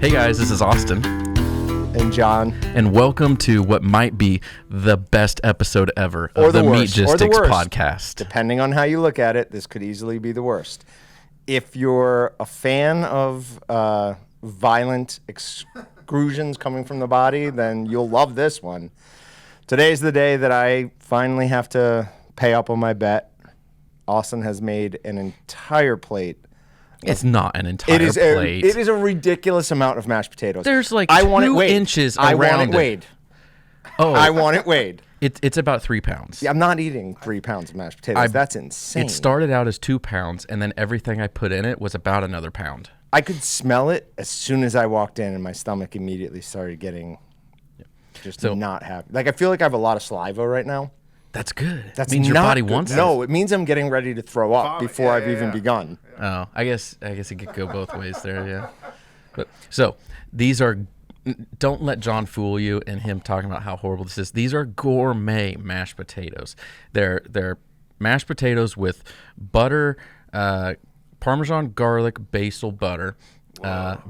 Hey guys, this is Austin. And John. And welcome to what might be the best episode ever of the Meatgistics podcast. Depending on how you look at it, this could easily be the worst. If you're a fan of violent excrusions coming from the body, then you'll love this one. Today's the day that I finally have to pay up on my bet. Austin has made an entire plate. It's not an entire plate. It is a ridiculous amount of mashed potatoes. There's like 2 inches around it. I want it weighed. Oh, I want it weighed. It's about 3 pounds. Yeah, I'm not eating 3 pounds of mashed potatoes. That's insane. It started out as 2 pounds, and then everything I put in it was about another pound. I could smell it as soon as I walked in, and my stomach immediately started getting not happy. Like, I feel like I have a lot of saliva right now. That's good. That means your body wants it. No, it means I'm getting ready to throw up before I've even begun. Oh, I guess it could go both ways there, yeah. But so these are. Don't let John fool you and him talking about how horrible this is. These are gourmet mashed potatoes. They're mashed potatoes with butter, Parmesan, garlic, basil butter,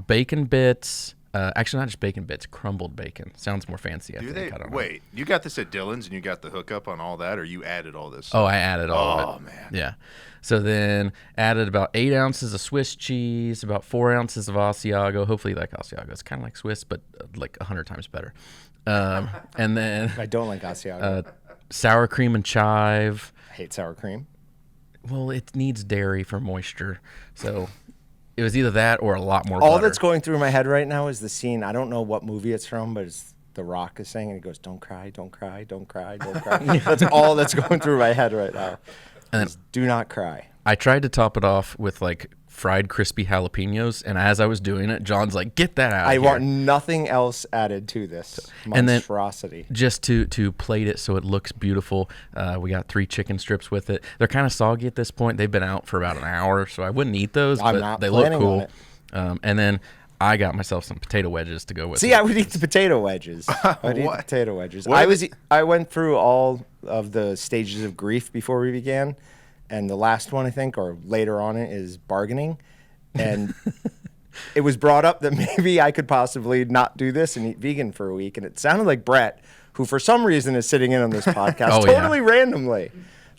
bacon bits. Actually, not just bacon bits, crumbled bacon. Sounds more fancy, I think. I don't know. Wait, you got this at Dillon's and you got the hookup on all that, or you added all this? Oh, I added all of it. Oh, man. Yeah. So then added about 8 ounces of Swiss cheese, about 4 ounces of Asiago. Hopefully you like Asiago. It's kind of like Swiss, but like 100 times better. And then... I don't like Asiago. Sour cream and chive. I hate sour cream. Well, it needs dairy for moisture, so... It was either that or a lot more butter. All that's going through my head right now is the scene. I don't know what movie it's from, but it's The Rock is saying, and he goes, "Don't cry, don't cry, don't cry, don't cry." That's all that's going through my head right now. And do not cry. I tried to top it off with like fried crispy jalapenos, and as I was doing it, John's like, "Get that out of here." I want nothing else added to this monstrosity. And then just to plate it so it looks beautiful, we got 3 chicken strips with it. They're kind of soggy at this point. They've been out for about an hour, so I wouldn't eat those, but they look cool. And then I got myself some potato wedges to go with it. See, I would eat the potato wedges. I went through all of the stages of grief before we began. And the last one, I think, or later on it, is bargaining. And it was brought up that maybe I could possibly not do this and eat vegan for a week. And it sounded like Brat, who for some reason is sitting in on this podcast,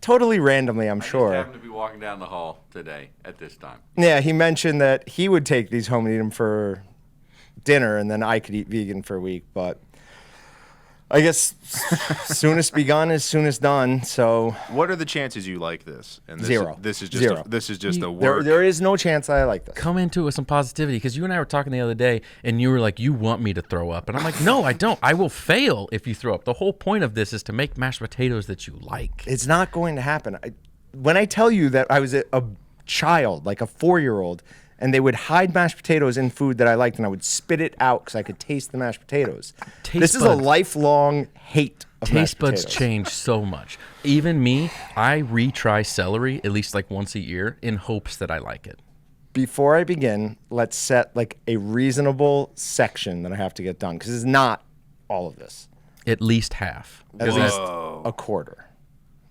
totally randomly, I'm sure. I just happened to be walking down the hall today at this time. Yeah, he mentioned that he would take these home and eat them for dinner, and then I could eat vegan for a week. But I guess soonest begun is soonest done. So, what are the chances you like this? And Zero. This is just Zero. This is just a work. There is no chance I like this. Come into it with some positivity, because you and I were talking the other day, and you were like, "You want me to throw up?" And I'm like, "No, I don't. I will fail if you throw up." The whole point of this is to make mashed potatoes that you like. It's not going to happen. When I tell you that I was a child, like a 4-year-old, and they would hide mashed potatoes in food that I liked, and I would spit it out because I could taste the mashed potatoes. This is a lifelong hate of mashed potatoes. Taste buds change so much. Even me, I retry celery at least like once a year in hopes that I like it. Before I begin, let's set like a reasonable section that I have to get done, because it's not all of this. At least half. At least a quarter.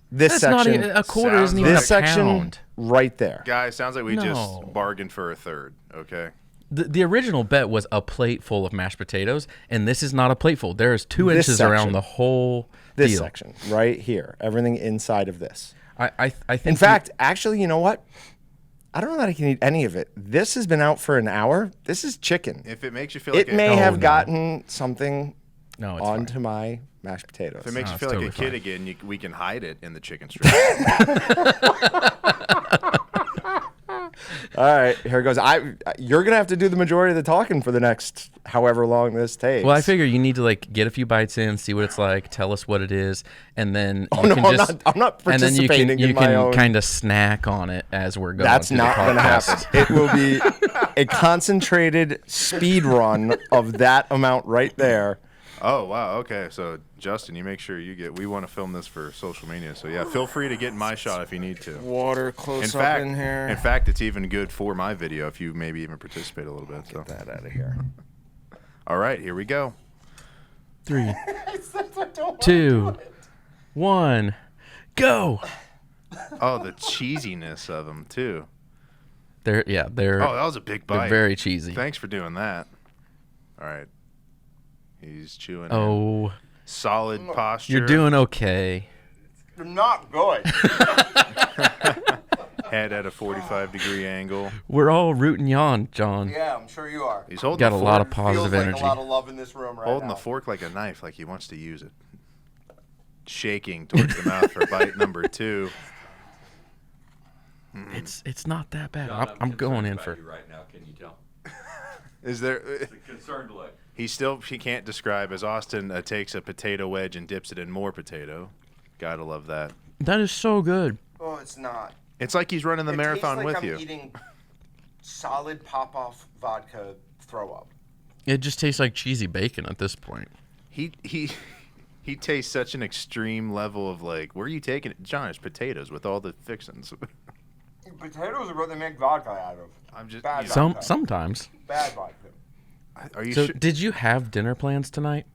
This That's section, not even, a quarter isn't even a this section pound. right there. Guys, sounds like we just bargained for a third, okay? The original bet was a plate full of mashed potatoes, and this is not a plateful. There is 2 inches around the whole This deal. section, right here. Everything inside of this. I think. In fact, actually, you know what? I don't know that I can eat any of it. This has been out for an hour. This is chicken. If it makes you feel like it may have gotten something onto fine. my mashed potatoes. If it makes you feel like totally a kid fine. again, we can hide it in the chicken strip. All right, here it goes. You're gonna have to do the majority of the talking for the next however long this takes. Well, I figure you need to like get a few bites in, see what it's like, tell us what it is, and then I'm not participating and then you in my own. can kind of snack on it as we're going. That's through not the gonna happen. podcast. It will be a concentrated speed run of that amount right there. Oh, wow. Okay. So, Justin, you make sure we want to film this for social media. So, yeah, feel free to get in my shot if you need to. Water close up in here. In fact, it's even good for my video if you maybe even participate a little bit. Get that out of here. All right. Here we go. 3, 2, 1, go. Oh, the cheesiness of them, too. They're Oh, that was a big bite. They're very cheesy. Thanks for doing that. All right. He's chewing. Oh, Solid posture. you're doing okay. They're not good. Head at a 45-degree angle. We're all rooting you on, John. Yeah, I'm sure you are. He's holding Got the a fork, lot of positive Feels energy. like a lot of love in this room right holding now. the fork like a knife, like he wants to use it. Shaking towards the mouth for bite number 2. It's not that bad. John, I'm going concerned in about for. you right now. Can you tell? Is there? It's a concerned look. He can't describe as Austin takes a potato wedge and dips it in more potato. Gotta love that. That is so good. Oh, it's not. It's like he's running the It marathon tastes like with I'm you. eating solid pop-off vodka throw up. It just tastes like cheesy bacon at this point. He tastes such an extreme level of like, where are you taking it? John, it's potatoes with all the fixins. Potatoes are what they make vodka out of. I'm just. Bad you know, Some sometimes. Bad vodka. Are you So, sure? did you have dinner plans tonight?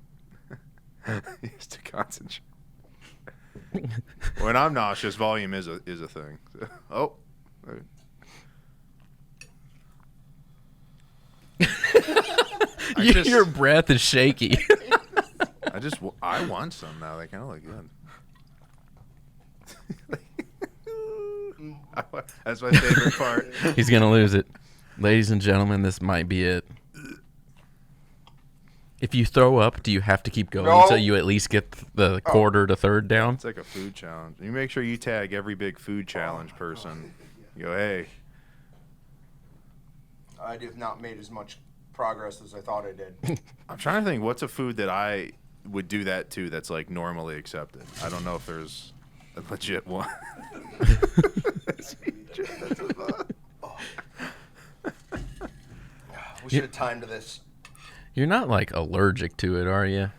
He has to concentrate. When I'm nauseous, volume is a thing. Oh. Your breath is shaky. I want some now. They kind of look good. That's my favorite part. He's gonna lose it, ladies and gentlemen. This might be it. If you throw up, do you have to keep going No. until you at least get the quarter to third down? It's like a food challenge. You make sure you tag every big food challenge person. You go, hey, I have not made as much progress as I thought I did. I'm trying to think what's a food that I would do that to that's like normally accepted. I don't know if there's a legit one. We should have timed this. You're not like allergic to it, are you?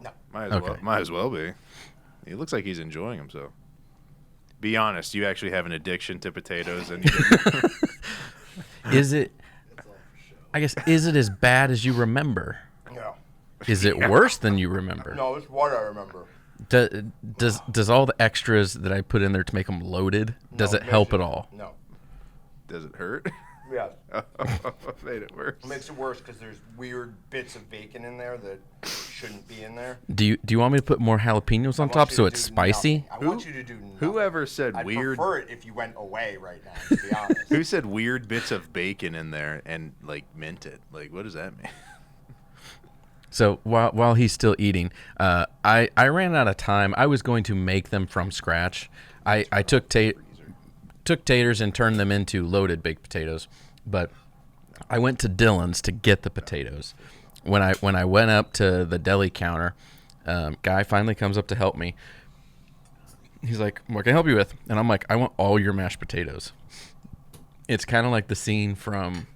No. Might as well be. He looks like he's enjoying himself. Be honest, you actually have an addiction to potatoes, and Is it? I guess is it as bad as you remember? No. Is it worse than you remember? No, it's what I remember. Does all the extras that I put in there to make them loaded? Does No, it help makes at all? No. does it hurt? Yeah. Made it worse. It makes it worse because there's weird bits of bacon in there that shouldn't be in there. Do you want me to put more jalapenos on I want top you so to it's do spicy? nothing. I want you to do nothing. Whoever said I'd weird? prefer it if you went away right now, to be honest. Who said weird bits of bacon in there and like mint it? Like, what does that mean? So while he's still eating, I ran out of time. I was going to make them from scratch. I took taters and turned them into loaded baked potatoes, but I went to Dillon's to get the potatoes. When I went up to the deli counter, guy finally comes up to help me. He's like, "What can I help you with?" And I'm like, "I want all your mashed potatoes." It's kind of like the scene from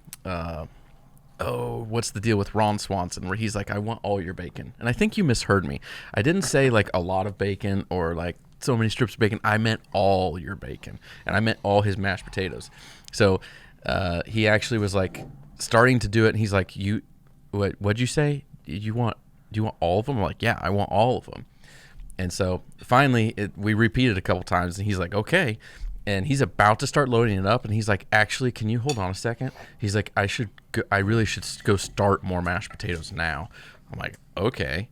what's the deal with Ron Swanson, where he's like, "I want all your bacon." And I think you misheard me. I didn't say like a lot of bacon or like so many strips of bacon. I meant all your bacon, and I meant all his mashed potatoes. So he actually was like starting to do it, and he's like, what'd you say? Do you want all of them? I'm like, yeah, I want all of them. And so finally we repeated a couple times, and he's like, okay. And he's about to start loading it up, and he's like, actually, can you hold on a second? He's like, I really should go start more mashed potatoes now. I'm like, okay.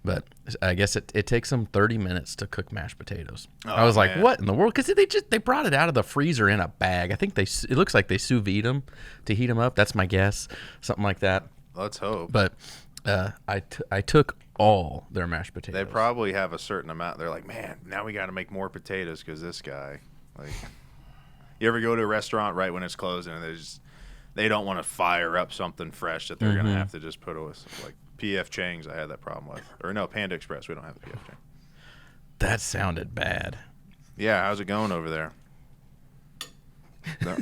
But I guess it takes them 30 minutes to cook mashed potatoes. I was like, man. what in the world? Because they brought it out of the freezer in a bag. I think it looks like they sous vide them to heat them up. That's my guess, something like that. Let's hope. But I took all their mashed potatoes. They probably have a certain amount. They're like, man, now we got to make more potatoes because this guy. Like, you ever go to a restaurant right when it's closing and they don't want to fire up something fresh that they're gonna have to just put with, like P.F. Chang's. I had that problem with, or no, Panda Express. We don't have the P.F. Chang. That sounded bad. Yeah, how's it going over there? No,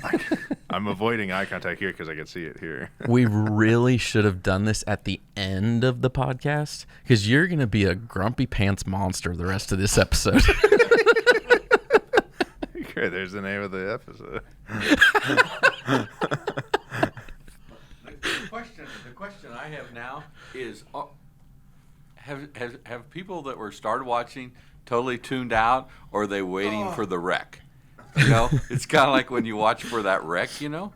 I'm avoiding eye contact here because I can see it here. We really should have done this at the end of the podcast, because you're going to be a grumpy pants monster the rest of this episode. Okay, there's the name of the episode. The question I have now is, have people that were started watching totally tuned out, or are they waiting for the wreck? You know, it's kind of like when you watch for that wreck, you know?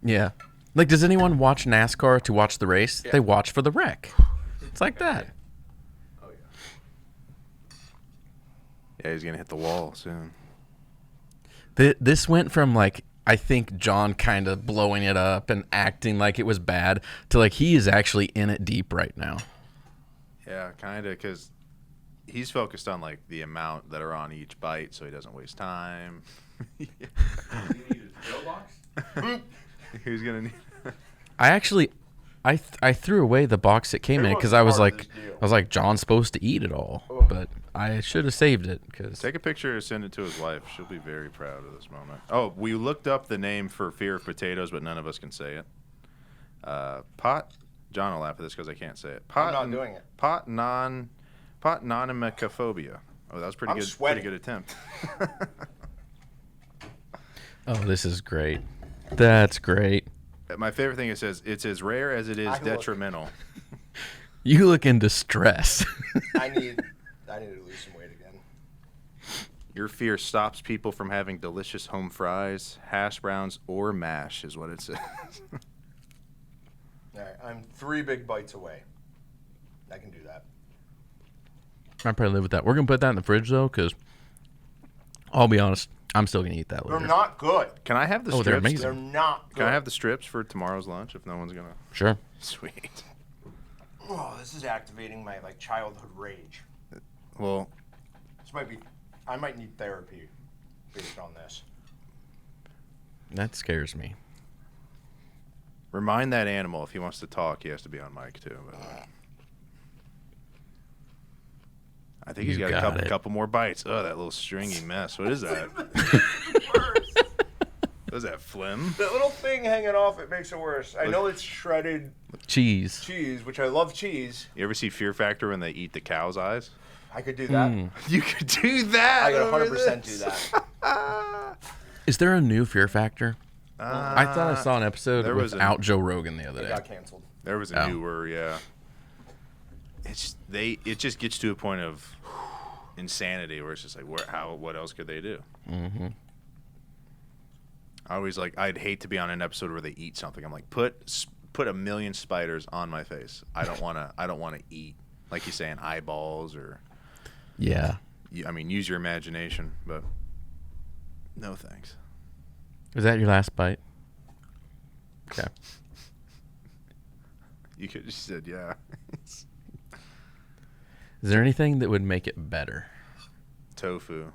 Yeah. Like, does anyone watch NASCAR to watch the race? Yeah. They watch for the wreck. It's like that. Oh yeah. Yeah, he's gonna hit the wall soon. This went from like, I think John kind of blowing it up and acting like it was bad to like he is actually in it deep right now. Yeah, kind of, because he's focused on like the amount that are on each bite, so he doesn't waste time. Who's gonna need? I actually, I threw away the box it came in because I was like, John's supposed to eat it all, but I should have saved it because. Take a picture and send it to his wife. She'll be very proud of this moment. Oh, we looked up the name for fear of potatoes, but none of us can say it. Pot. John will laugh at this because I can't say it. I'm not doing it. Pot nonimicophobia. Oh, that was pretty I'm good. sweating. Pretty good attempt. Oh, this is great. That's great. My favorite thing, it says it's as rare as it is I look- detrimental. You look in distress. I need to lose some weight again. Your fear stops people from having delicious home fries, hash browns, or mash, is what it says. All right, I'm 3 big bites away. I can do that. I probably live with that. We're gonna put that in the fridge though, because I'll be honest, I'm still gonna eat that later. They're not good. Can I have the Oh, they're strips? amazing. They're not good. Can I have the strips for tomorrow's lunch if no one's gonna? Sure. Sweet. Oh, this is activating my like childhood rage. Well, I might need therapy based on this. That scares me. remind that animal if he wants to talk, he has to be on mic too. But, I think he's You got got a it. couple more bites. Oh, that little stringy mess. What is that? What is that, phlegm? The little thing hanging off, it makes it worse. I know it's shredded Cheese. cheese, which I love cheese. You ever see Fear Factor when they eat the cow's eyes? I could do that. You could do that. I could over 100% this. do that. Is there a new Fear Factor? I thought I saw an episode there was without Joe Rogan the other It day. got canceled. There was a Oh. newer, yeah. It just gets to a point of insanity where it's just like, what else could they do? Mm-hmm. I always I'd hate to be on an episode where they eat something. I'm like, put a million spiders on my face. I don't want to eat, like you're saying, eyeballs or. Yeah. I mean, use your imagination, but no thanks. Was that your last bite? Okay. You could just said yeah. Is there anything that would make it better? Tofu.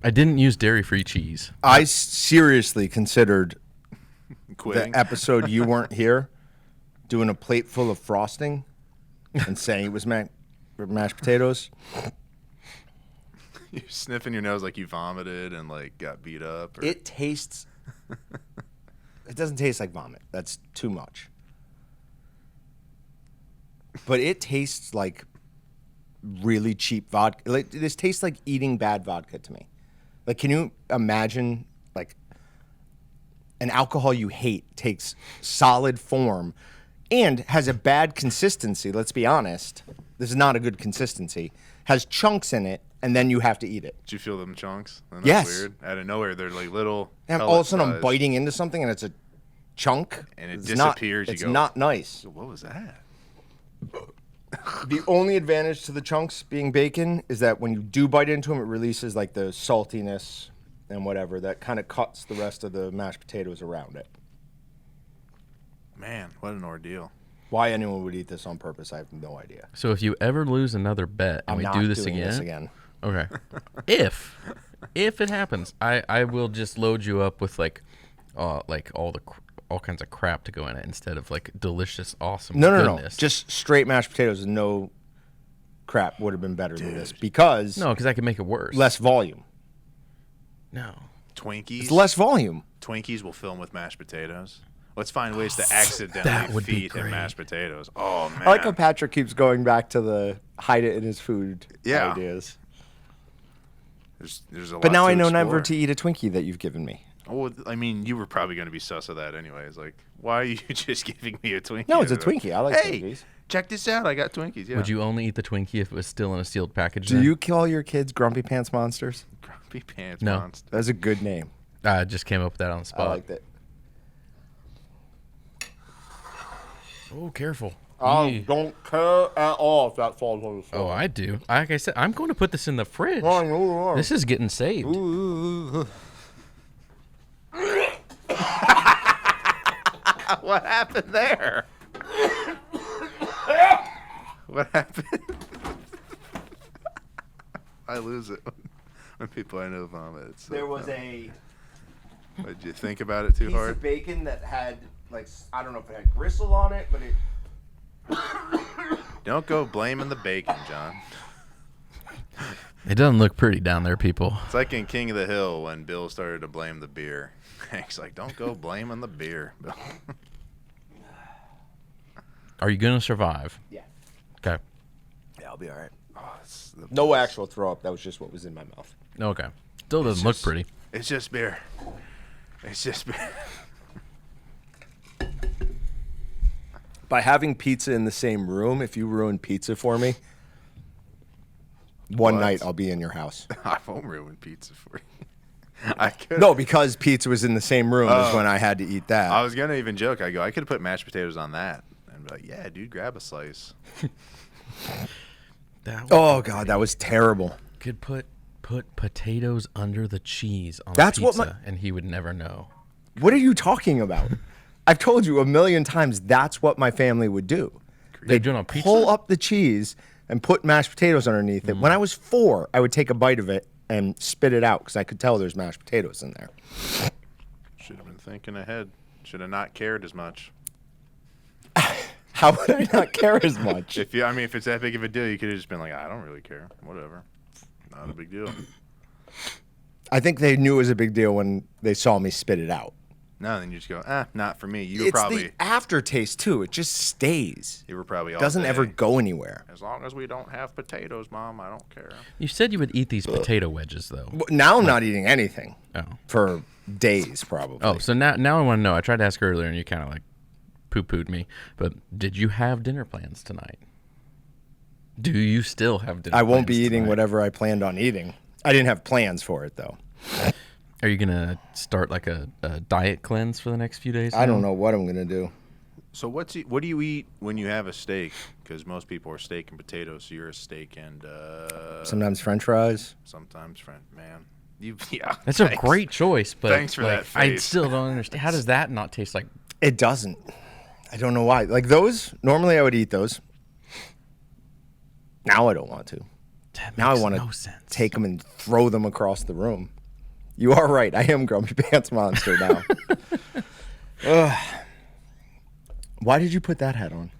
I didn't use dairy-free cheese. I seriously considered Quitting. the episode you weren't here doing a plate full of frosting and saying it was mashed potatoes. You're sniffing your nose like you vomited and got beat up. Or... It tastes. It doesn't taste like vomit. That's too much. But it tastes like really cheap vodka. This tastes like eating bad vodka to me. Can you imagine an alcohol you hate takes solid form and has a bad consistency? Let's be honest. This is not a good consistency. Has chunks in it, and then you have to eat it. Did you feel them chunks? Isn't that Yes. Weird. Out of nowhere, they're little. And all of a sudden, I'm pellet-sized. biting into something, and it's a chunk. And it It's disappears, you It's go- not nice. What was that? The only advantage to the chunks being bacon is that when you do bite into them, it releases the saltiness and whatever that kind of cuts the rest of the mashed potatoes around it. Man, what an ordeal. Why anyone would eat this on purpose, I have no idea. So if you ever lose another bet and I'm we not do this doing again, this again. okay. if it happens, I will just load you up with all kinds of crap to go in it instead of delicious, awesome No. goodness. Just straight mashed potatoes and no crap would have been better than this because because I can make it worse. less volume. No. Twinkies. It's less volume. Twinkies will fill 'em with mashed potatoes. Let's find ways to that accidentally would be feed him great. mashed potatoes. Oh man. I like how Patrick keeps going back to the hide it in his food Yeah. ideas. There's a lot But now to I know explore. never to eat a Twinkie that you've given me. Well, I mean, you were probably going to be sus of that anyways. Why are you just giving me a Twinkie? No, it's a Twinkie. I like hey, Twinkies. check this out. I got Twinkies. Yeah. Would you only eat the Twinkie if it was still in a sealed package? Do then? you call your kids Grumpy Pants Monsters? Grumpy Pants No. Monster. That's a good name. I just came up with that on the spot. I liked it. Oh, careful. I Yee. don't care at all if that falls on the floor. Oh, I do. Like I said, I'm going to put this in the fridge. I know you are. This is getting saved. What happened there? What happened? I lose it when people I know vomit. It's so There was funny. a Did you think about it too piece hard? of bacon that had, like, I don't know if it had gristle on it, but it... Don't go blaming the bacon, John. It doesn't look pretty down there, people. It's like in King of the Hill when Bill started to blame the beer. Hank's like, don't go blaming the beer, Bill. Are you going to survive? Yeah. Okay. Yeah, I'll be all right. Oh, it's the No best. actual throw up. That was just what was in my mouth. Okay. Still doesn't look just- pretty. It's just beer. It's just beer. By having pizza in the same room, if you ruin pizza for me, one What? night I'll be in your house. I won't ruin pizza for you. I could. No, because pizza was in the same room as Oh. when I had to eat that. I was gonna even joke. I could have put mashed potatoes on that and be like, yeah, dude, grab a slice. Oh God, that was terrible. Could put potatoes under the cheese on That's a what pizza, and he would never know. What are you talking about? I've told you a million times that's what my family would do. They do it on pizza? Pull up the cheese and put mashed potatoes underneath it. When I was 4, I would take a bite of it and spit it out because I could tell there's mashed potatoes in there. Should have been thinking ahead. Should have not cared as much. How would I not care as much? If it's that big of a deal, you could have just been like, I don't really care. Whatever. Not a big deal. I think they knew it was a big deal when they saw me spit it out. No, then you just go, not for me. You were It's probably the aftertaste too. It just stays. you were probably all Doesn't day. ever go anywhere. As long as we don't have potatoes, Mom, I don't care. You said you would eat these potato wedges, though. Now I'm not eating anything Oh. for days probably. Oh, so now I want to know. I tried to ask earlier, and you kind of like poo-pooed me. But did you have dinner plans tonight? Do you still have dinner I won't be plans eating tonight? whatever I planned on eating. I didn't have plans for it though. Are you going to start like a diet cleanse for the next few days? I don't now? know what I'm gonna do. So what do you eat when you have a steak? Because most people are steak and potatoes. So you're a steak and Sometimes French fries. sometimes French. Man, yeah. That's a thanks. great choice, but Thanks for that I face. still don't understand. How does that not taste like? It doesn't. I don't know why. Like those, normally I would eat those. Now I don't want to. That Now I makes want no to sense. take them and throw them across the room. You are right. I am Grumpy Pants Monster now. Ugh. Why did you put that hat on?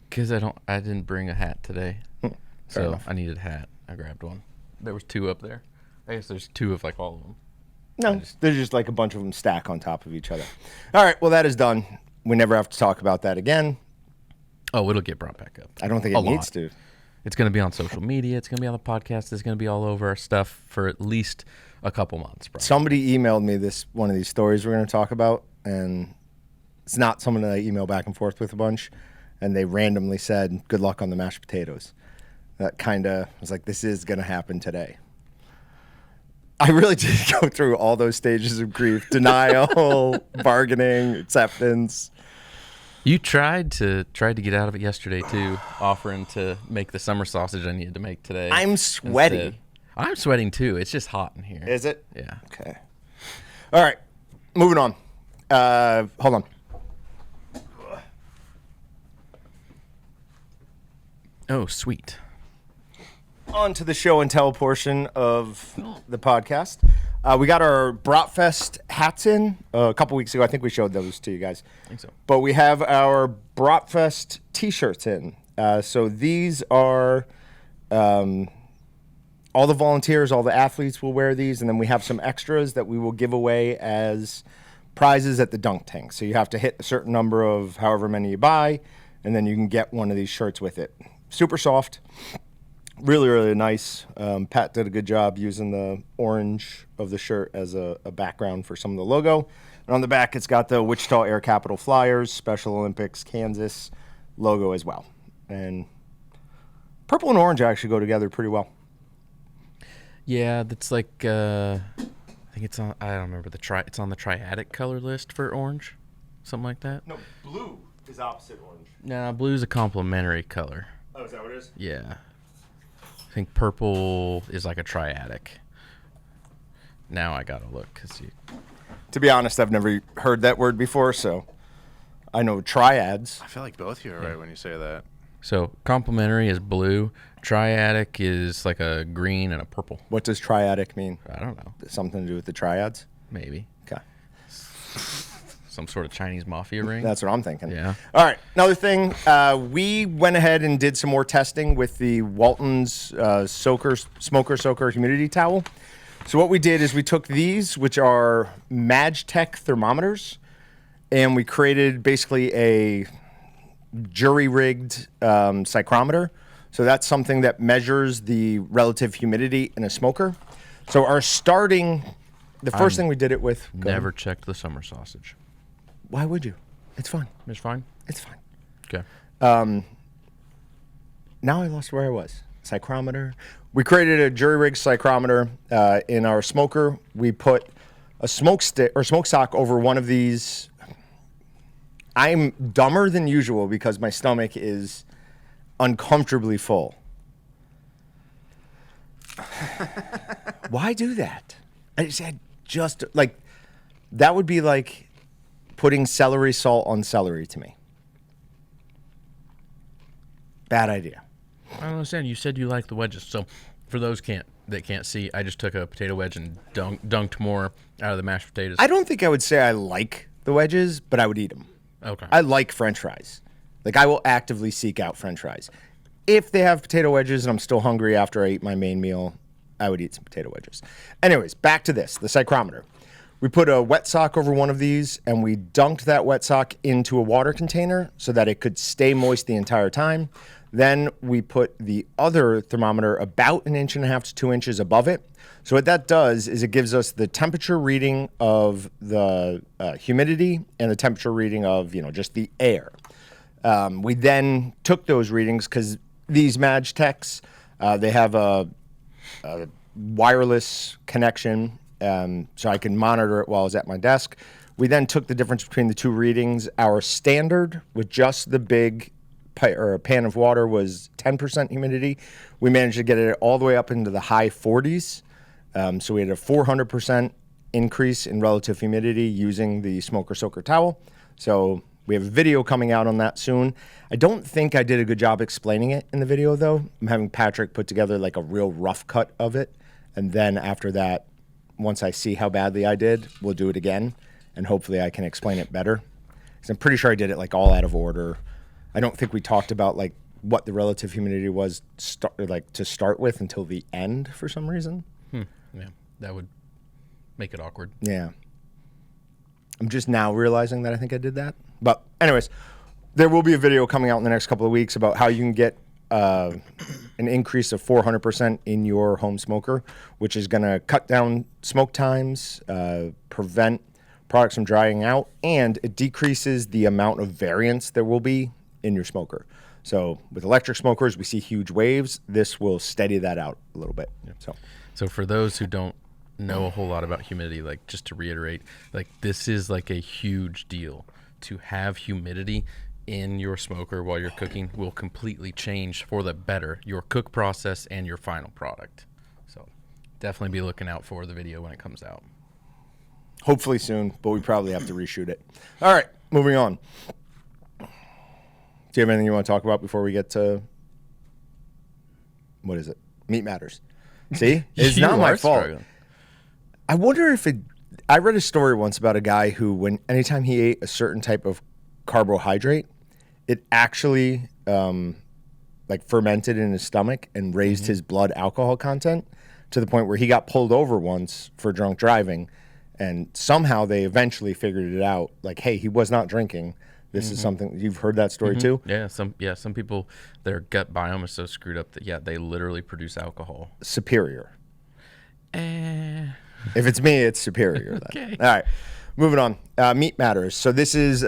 Because I didn't bring a hat today, fair so enough. I needed a hat. I grabbed one. There was 2 up there. I guess there's 2 of like all of them. No, there's just like a bunch of them stack on top of each other. All right, well, that is done. We never have to talk about that again. Oh, it'll get brought back up. I don't think A it needs lot. to. It's going to be on social media. It's going to be on the podcast. It's going to be all over our stuff for at least a couple months, bro. Somebody emailed me one of these stories we're going to talk about, and it's not someone that I email back and forth with a bunch, and they randomly said, good luck on the mashed potatoes. That kind of was like, this is going to happen today. I really did go through all those stages of grief: denial, bargaining, acceptance. You tried to get out of it yesterday too, offering to make the summer sausage I needed to make today. I'm sweaty. instead. I'm sweating too. It's just hot in here. Is it? Yeah. Okay. All right. Moving on. Hold on. Oh, sweet. On to the show and tell portion of the podcast. We got our Bratfest hats in a couple weeks ago. I think we showed those to you guys. I think so. But we have our Bratfest t-shirts in. So these are all the volunteers, all the athletes will wear these, and then we have some extras that we will give away as prizes at the dunk tank. So you have to hit a certain number of however many you buy, and then you can get one of these shirts with it. Super soft. Really, really nice. Pat did a good job using the orange of the shirt as a background for some of the logo. And on the back, it's got the Wichita Air Capital Flyers, Special Olympics, Kansas logo as well. And purple and orange actually go together pretty well. Yeah, that's like I think think it's on. I don't remember It's on the triadic color list for orange, something like that. No, blue is opposite orange. Nah, blue's a complementary color. Oh, is that what it is? Yeah. I think purple is like a triadic. Now I gotta look because you. To be honest, I've never heard that word before, so I know triads. I feel like both of you are right when you say that. So complementary is blue. Triadic is like a green and a purple. What does triadic mean? I don't know. Something to do with the triads? Maybe Okay. some sort of Chinese mafia ring. That's what I'm thinking. Yeah. All right. Another thing, we went ahead and did some more testing with the Walton's smoker soaker humidity towel. So what we did is we took these, which are Meatgistics thermometers, and we created basically a jury-rigged psychrometer. So that's something that measures the relative humidity in a smoker. So our the first thing we did it with. Never checked the summer sausage. Why would you? It's fun. It's fine. It's fine. Okay. Now I lost where I was. Psychrometer. We created a jury-rigged psychrometer in our smoker. We put a smoke sock over one of these. I'm dumber than usual because my stomach is uncomfortably full. Why do that? I just like that would be like putting celery salt on celery to me. Bad idea. I don't understand. You said you like the wedges. So for those that can't see, I just took a potato wedge and dunked more out of the mashed potatoes. I don't think I would say I like the wedges, but I would eat them. Okay. I like French fries. Like, I will actively seek out French fries. If they have potato wedges and I'm still hungry after I eat my main meal, I would eat some potato wedges. Anyways, back to this, the psychrometer. We put a wet sock over one of these, and we dunked that wet sock into a water container so that it could stay moist the entire time. Then we put the other thermometer about 1.5 inches to 2 inches above it. So what that does is it gives us the temperature reading of the humidity and the temperature reading of, just the air. We then took those readings because these Meatgistics, they have a wireless connection, so I can monitor it while I was at my desk. We then took the difference between the two readings. Our standard with just the big or a pan of water was 10% humidity. We managed to get it all the way up into the high 40s. So we had a 400% increase in relative humidity using the smoker soaker towel. So we have a video coming out on that soon. I don't think I did a good job explaining it in the video, though. I'm having Patrick put together like a real rough cut of it. And then after that, once I see how badly I did, we'll do it again. And hopefully I can explain it better. Because I'm pretty sure I did it like all out of order. I don't think we talked about like what the relative humidity was to start with until the end for some reason. Yeah, that would make it awkward. Yeah. I'm just now realizing that I think I did that. But anyways, there will be a video coming out in the next couple of weeks about how you can get an increase of 400% in your home smoker, which is going to cut down smoke times, prevent products from drying out, and it decreases the amount of variance there will be in your smoker. So with electric smokers, we see huge waves. This will steady that out a little bit. Yeah. So for those who don't know a whole lot about humidity, like just to reiterate, like this is like a huge deal. To have humidity in your smoker while you're cooking will completely change for the better your cook process and your final product. So definitely be looking out for the video when it comes out. Hopefully soon, but we probably have to reshoot it. All right, moving on. Do you have anything you want to talk about before we get to, what is it? Meat Matters. See? It's not my fault. Struggling. I wonder if I read a story once about a guy who, anytime he ate a certain type of carbohydrate, it actually fermented in his stomach and raised his blood alcohol content to the point where he got pulled over once for drunk driving, and somehow they eventually figured it out. Like, hey, he was not drinking. This is something you've heard that story too. Yeah, some people, their gut biome is so screwed up that they literally produce alcohol. Superior. If it's me, it's superior. Okay. All right, moving on. Meat Matters. So this is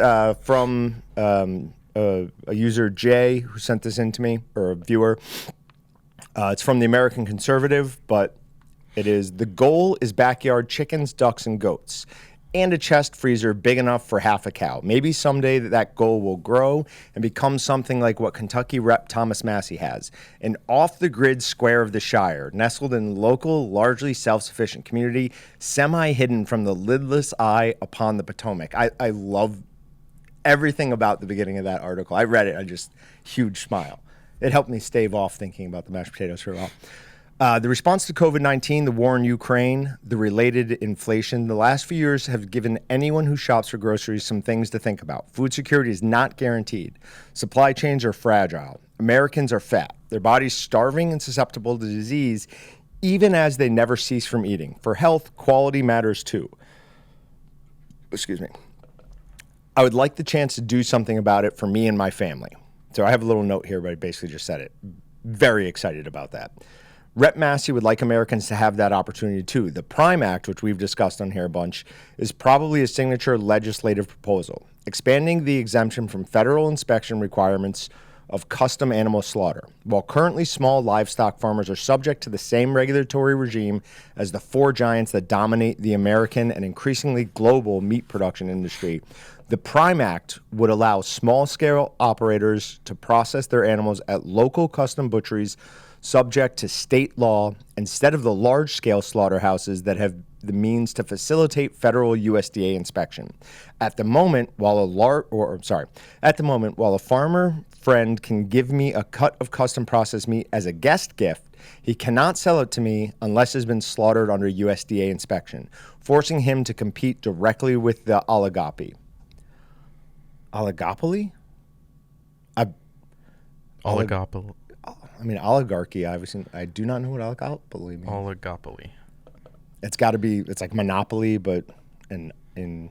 from a user Jay who sent this in to me, or a viewer. It's from the American Conservative, but It is, the goal is backyard chickens, ducks, and goats, and a chest freezer big enough for half a cow. Maybe someday that goal will grow and become something like what Kentucky Rep Thomas Massey has, an off-the-grid square of the Shire, nestled in local, largely self-sufficient community, semi-hidden from the lidless eye upon the Potomac. I love everything about the beginning of that article. I read it, I just, huge smile. It helped me stave off thinking about the mashed potatoes for a while. The response to COVID-19, the war in Ukraine, the related inflation, the last few years have given anyone who shops for groceries some things to think about. Food security is not guaranteed. Supply chains are fragile. Americans are fat. Their bodies starving and susceptible to disease, even as they never cease from eating. For health, quality matters too. Excuse me. I would like the chance to do something about it for me and my family. So I have a little note here, but I basically just said it. Very excited about that. Rep Massey would like Americans to have that opportunity too. The PRIME Act, which we've discussed on here a bunch, is probably a signature legislative proposal, expanding the exemption from federal inspection requirements of custom animal slaughter. While currently small livestock farmers are subject to the same regulatory regime as the four giants that dominate the American and increasingly global meat production industry, the PRIME Act would allow small-scale operators to process their animals at local custom butcheries subject to state law instead of the large-scale slaughterhouses that have the means to facilitate federal USDA inspection. At the moment, while a farmer friend can give me a cut of custom processed meat as a guest gift, he cannot sell it to me unless it has been slaughtered under USDA inspection, forcing him to compete directly with the oligopoly. Oligopoly? Oligopoly. I mean, oligarchy, obviously. I do not know what oligopoly means. Oligopoly. It's got to be, it's like monopoly, but in A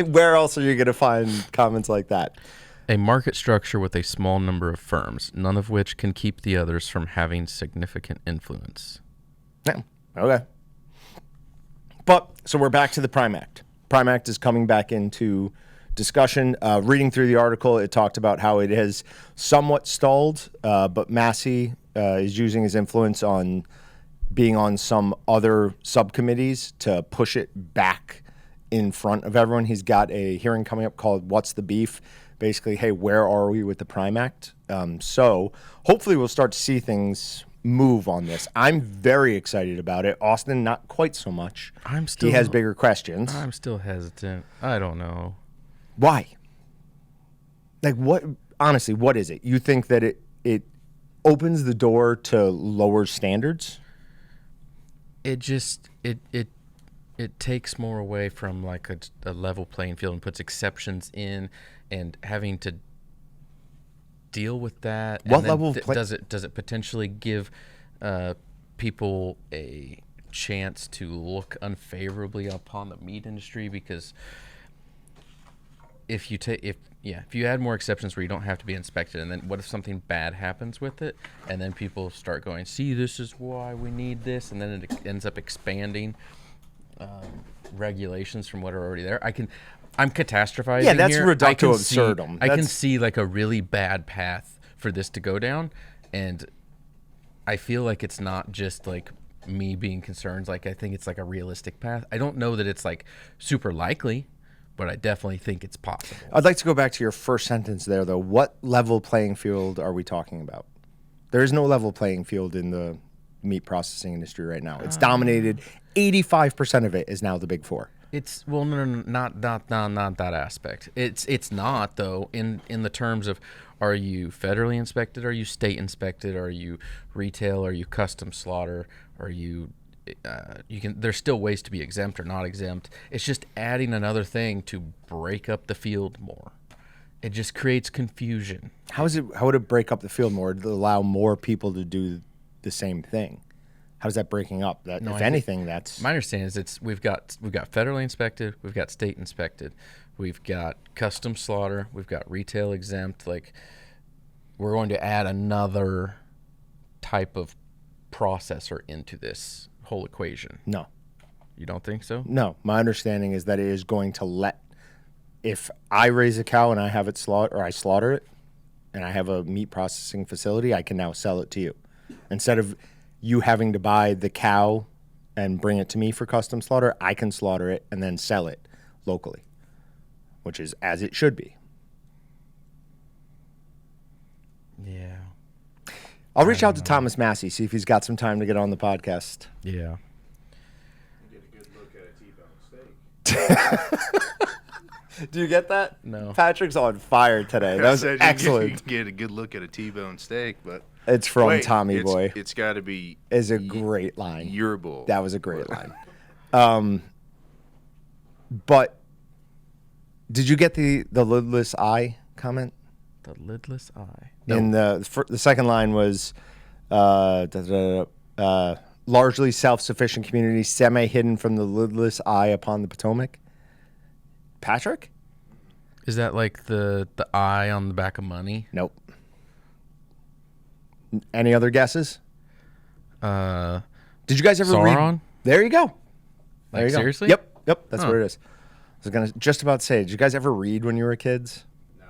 where else are you going to find comments like that? A market structure with a small number of firms, none of which can keep the others from having significant influence. Yeah. Okay. But, so we're back to the PRIME Act. PRIME Act is coming back into discussion. Reading through the article, it talked about how it has somewhat stalled, but Massey is using his influence on being on some other subcommittees to push it back in front of everyone. He's got a hearing coming up called What's the Beef? Basically, hey, where are we with the PRIME Act? So hopefully we'll start to see things move on this. I'm very excited about it. Austin, not quite so much. He has bigger questions. I'm still hesitant. I don't know. Why? Like, what? Honestly, what is it? You think that it opens the door to lower standards? It just it takes more away from like a level playing field and puts exceptions in, and having to deal with that. What and level does it potentially give people a chance to look unfavorably upon the meat industry? Because if you add more exceptions where you don't have to be inspected, and then what if something bad happens with it, and then people start going, see, this is why we need this, and then it ends up expanding regulations from what are already there. I'm catastrophizing. Yeah, that's here. reductio absurdum. I can see like a really bad path for this to go down, and I feel like it's not just like me being concerned. Like, I think it's like a realistic path. I don't know that it's like super likely, but I definitely think it's possible. I'd like to go back to your first sentence there, though. What level playing field are we talking about? There is no level playing field in the meat processing industry right now. It's dominated. 85% of it is now the big four. It's not that aspect. It's not, though, in the terms of, are you federally inspected? Are you state inspected? Are you retail? Are you custom slaughter? Are you there's still ways to be exempt or not exempt. It's just adding another thing to break up the field more. It just creates confusion. How would it break up the field more to allow more people to do the same thing? How's that breaking up? That, No, if I anything, that's my understanding is we've got federally inspected, we've got state inspected, we've got custom slaughter, we've got retail exempt. Like, we're going to add another type of processor into this whole equation. no. You don't think so? No, my understanding is that it is going to let if I raise a cow and I have it slaughter, or I slaughter it, and I have a meat processing facility, I can now sell it to you. Instead of you having to buy the cow and bring it to me for custom slaughter, I can slaughter it and then sell it locally, which is as it should be. Yeah. I'll reach out to Thomas Massey, see if he's got some time to get on the podcast. Yeah. Get a good look at a T-bone steak. Do you get that? No. Patrick's on fire today. That was You excellent. can get a good look at a T-bone steak, but It's from wait, Tommy Boy. It's got to be. Is a great line. Your bull. That was a great line. But did you get the lidless eye comment? The lidless eye. In the second line was largely self-sufficient community, semi-hidden from the lidless eye upon the Potomac. Patrick? Is that like the eye on the back of money? Nope. Any other guesses? Uh, Did you guys ever read? Sauron? There you go. There Like, you go. seriously? Yep. That's Huh. what it is. I was gonna just about say, did you guys ever read when you were kids? No.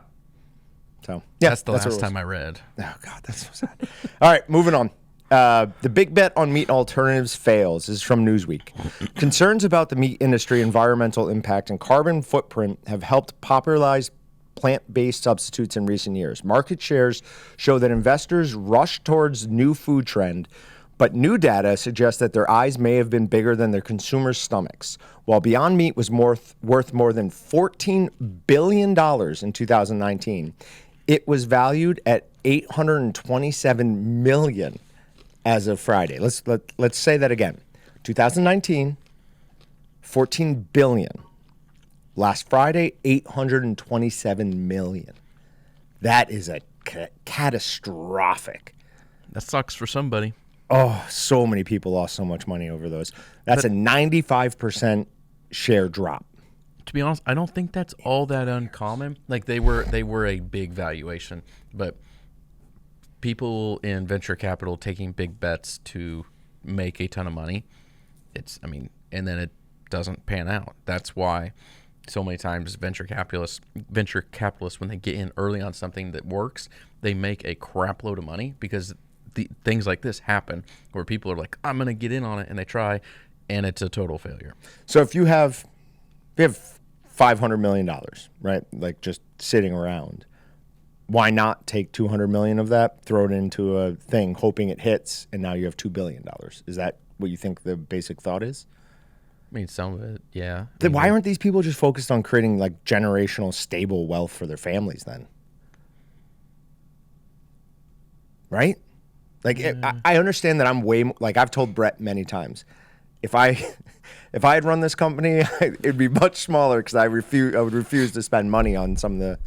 So yeah, that's the what it last was. time I read. Oh God, that's so sad. All right, moving on. The big bet on meat alternatives fails. This is from Newsweek. Concerns about the meat industry, environmental impact, and carbon footprint have helped popularize plant-based substitutes in recent years. Market shares show that investors rush towards new food trend, but new data suggests that their eyes may have been bigger than their consumers' stomachs. While Beyond Meat was worth more than $14 billion in 2019, it was valued at $827 million as of Friday. Let's say that again. 2019, $14 billion. Last Friday, $827 million. That is a catastrophic. That sucks for somebody. Oh, so many people lost so much money over those. That's a 95% share drop. To be honest, I don't think that's all that uncommon. Like they were a big valuation, but people in venture capital taking big bets to make a ton of money, and then it doesn't pan out. That's why so many times venture capitalists, when they get in early on something that works, they make a crap load of money because things like this happen where people are like, I'm going to get in on it, and they try, and it's a total failure. So if you have $500 million, right, like just sitting around, why not take $200 million of that, throw it into a thing, hoping it hits, and now you have $2 billion? Is that what you think the basic thought is? I mean, some of it, yeah. Then why aren't these people just focused on creating like generational stable wealth for their families then? Right? Like I understand that I'm like I've told Brett many times, if I had run this company, it'd be much smaller because I would refuse to spend money on some of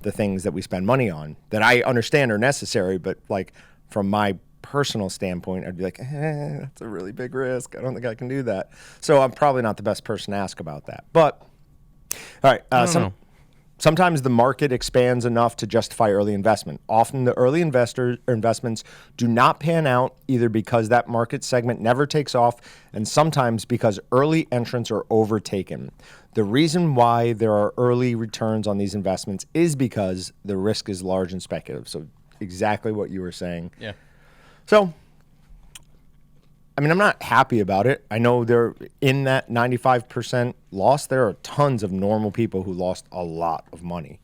the things that we spend money on that I understand are necessary, but like from my personal standpoint, I'd be like, that's a really big risk. I don't think I can do that. So I'm probably not the best person to ask about that. But all right, sometimes the market expands enough to justify early investment. Often the early investments do not pan out either because that market segment never takes off and sometimes because early entrants are overtaken. The reason why there are early returns on these investments is because the risk is large and speculative. So exactly what you were saying. Yeah. So, I mean, I'm not happy about it. I know they're in that 95% loss. There are tons of normal people who lost a lot of money.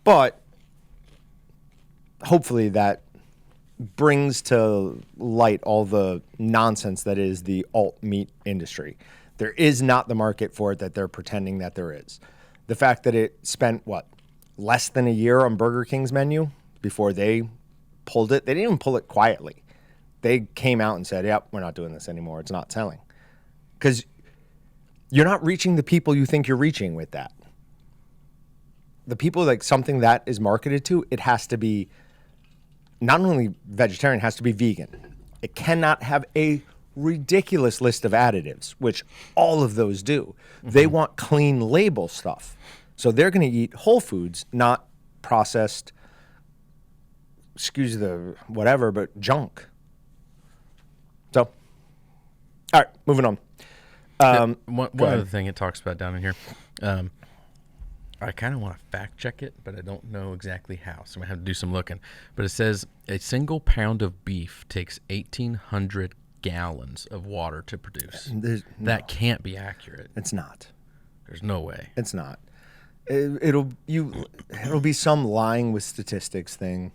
But hopefully that brings to light all the nonsense that is the alt meat industry. There is not the market for it that they're pretending that there is. The fact that it spent, less than a year on Burger King's menu before they pulled it. They didn't even pull it quietly. They came out and said, yep, we're not doing this anymore. It's not selling. Because you're not reaching the people you think you're reaching with that. The people, like something that is marketed to, it has to be not only vegetarian, it has to be vegan. It cannot have a ridiculous list of additives, which all of those do. Mm-hmm. They want clean label stuff. So they're going to eat whole foods, not processed, excuse the whatever, but junk. So, all right, moving on. One other thing it talks about down in here. I kind of want to fact check it, but I don't know exactly how, so I'm gonna have to do some looking. But it says a single pound of beef takes 1,800 gallons of water to produce. That can't be accurate. It's not. There's no way. It's not. It'll be some lying with statistics thing.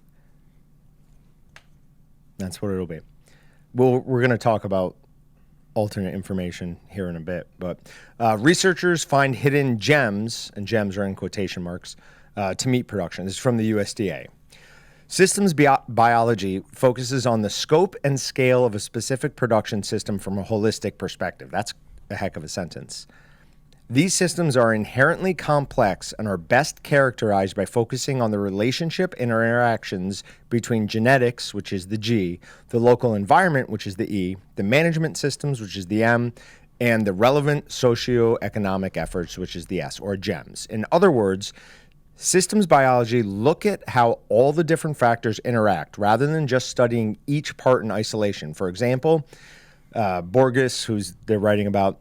That's what it'll be. Well, we're going to talk about alternate information here in a bit, but researchers find hidden gems, and gems are in quotation marks, to meat production. This is from the USDA. Systems biology focuses on the scope and scale of a specific production system from a holistic perspective. That's a heck of a sentence. These systems are inherently complex and are best characterized by focusing on the relationship and interactions between genetics, which is the G, the local environment, which is the E, the management systems, which is the M, and the relevant socioeconomic efforts, which is the S, or GEMS. In other words, systems biology look at how all the different factors interact rather than just studying each part in isolation. For example, Borges, who's they're writing about,